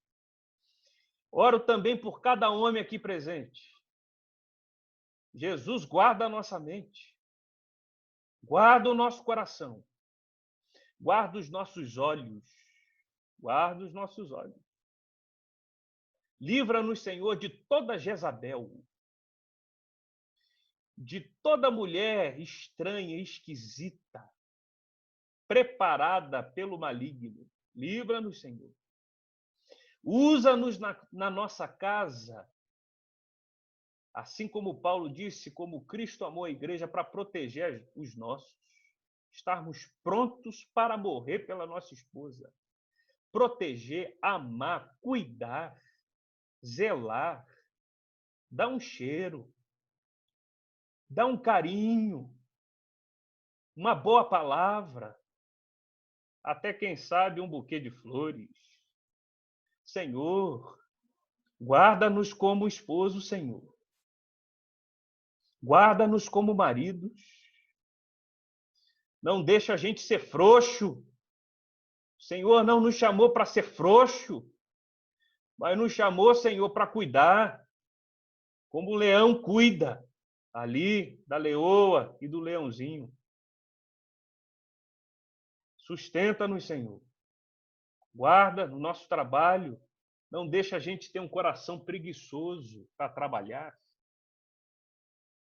Oro também por cada homem aqui presente. Jesus, guarda a nossa mente. Guarda o nosso coração. Guarda os nossos olhos. Guarda os nossos olhos. Livra-nos, Senhor, de toda Jezabel, de toda mulher estranha, esquisita, preparada pelo maligno. Livra-nos, Senhor. Usa-nos na nossa casa, assim como Paulo disse, como Cristo amou a igreja, para proteger os nossos. Estarmos prontos para morrer pela nossa esposa. Proteger, amar, cuidar, zelar, dar um cheiro, dar um carinho, uma boa palavra, até, quem sabe, um buquê de flores. Senhor, guarda-nos como esposo, Senhor. Guarda-nos como maridos. Não deixa a gente ser frouxo. O Senhor não nos chamou para ser frouxo, mas nos chamou, Senhor, para cuidar, como o leão cuida ali da leoa e do leãozinho. Sustenta-nos, Senhor. Guarda no nosso trabalho. Não deixa a gente ter um coração preguiçoso para trabalhar.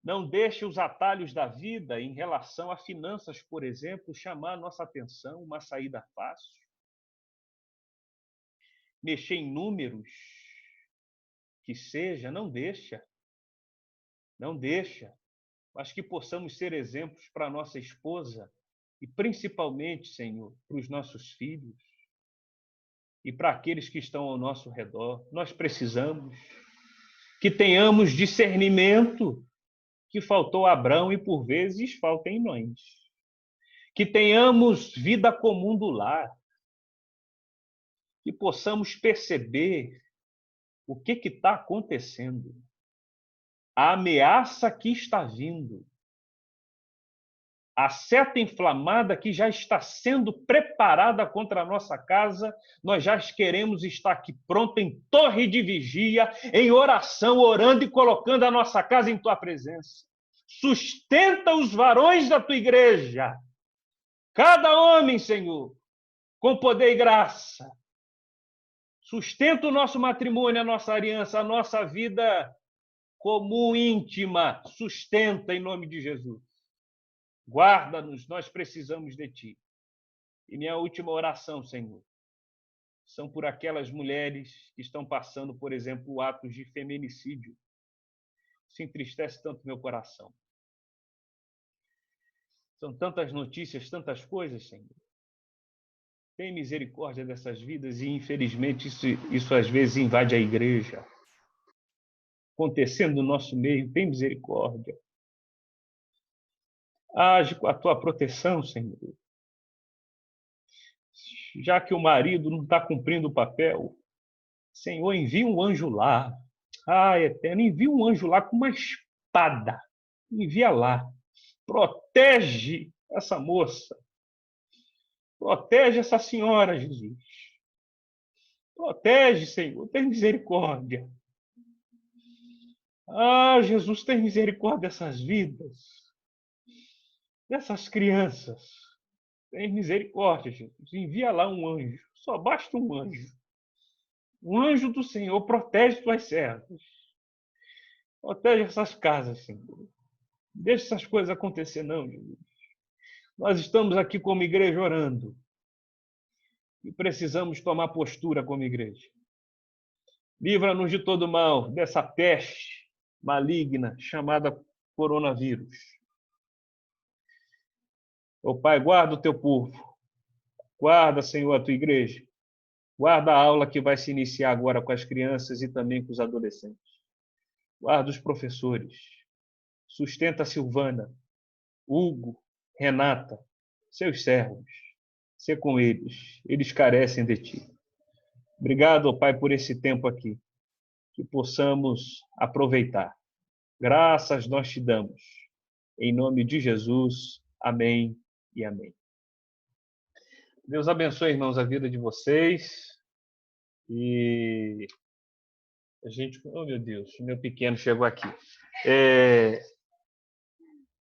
Não deixe os atalhos da vida em relação a finanças, por exemplo, chamar a nossa atenção, uma saída fácil. Mexer em números, que seja, não deixa. Não deixa. Mas que possamos ser exemplos para a nossa esposa e principalmente, Senhor, para os nossos filhos e para aqueles que estão ao nosso redor. Nós precisamos que tenhamos discernimento que faltou a Abraão e, por vezes, falta em nós. que tenhamos vida comum do lar, que possamos perceber o que está acontecendo, a ameaça que está vindo, a seta inflamada que já está sendo preparada contra a nossa casa. Nós já queremos estar aqui pronto, em torre de vigia, em oração, orando e colocando a nossa casa em tua presença. Sustenta os varões da tua igreja, cada homem, Senhor, com poder e graça. Sustenta o nosso matrimônio, a nossa aliança, a nossa vida comum, íntima. Sustenta em nome de Jesus. Guarda-nos, nós precisamos de Ti. E minha última oração, Senhor, são por aquelas mulheres que estão passando, por exemplo, atos de feminicídio. Isso entristece tanto meu coração. São tantas notícias, tantas coisas, Senhor. Tem misericórdia dessas vidas e, infelizmente, isso às vezes invade a igreja. Acontecendo no nosso meio, tem misericórdia. Age com a tua proteção, Senhor. Já que o marido não está cumprindo o papel, Senhor, envia um anjo lá. Eterno, envia um anjo lá com uma espada. Envia lá. Protege essa moça. Protege essa senhora, Jesus. Protege, Senhor. Tem misericórdia. Jesus, tem misericórdia dessas vidas, dessas crianças. Tem misericórdia, Jesus. Envia lá um anjo. Só basta um anjo. Um anjo do Senhor protege tuas servas. Protege essas casas, Senhor. Deixa essas coisas acontecer, não, Jesus. Nós estamos aqui como igreja orando e precisamos tomar postura como igreja. Livra-nos de todo mal, dessa peste maligna chamada coronavírus. Ó Pai, guarda o teu povo. Guarda, Senhor, a tua igreja. Guarda a aula que vai se iniciar agora com as crianças e também com os adolescentes. Guarda os professores. Sustenta a Silvana, Hugo, Renata, seus servos. Sê com eles. Eles carecem de ti. Obrigado, ó Pai, por esse tempo aqui. Que possamos aproveitar. Graças nós te damos. Em nome de Jesus. Amém e amém. Deus abençoe, irmãos, a vida de vocês. E a gente... Oh, meu Deus, meu pequeno chegou aqui.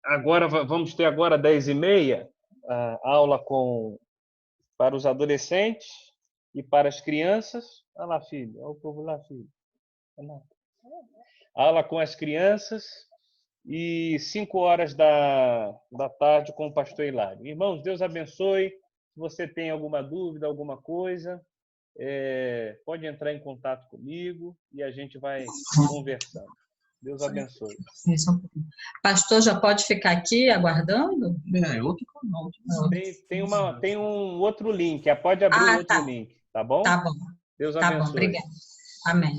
Agora, vamos ter agora 10h30 a aula para os adolescentes e para as crianças. Olha lá, filho. Olha o povo lá, filho. Olha lá. Aula com as crianças e 5h da tarde com o pastor Hilário. Irmãos, Deus abençoe. Se você tem alguma dúvida, alguma coisa, pode entrar em contato comigo e a gente vai conversando. Deus abençoe. Pastor, já pode ficar aqui aguardando? Outro canal. Tem um outro link. Pode abrir outro link, tá bom? Tá bom. Deus abençoe. Tá bom, obrigada. Amém.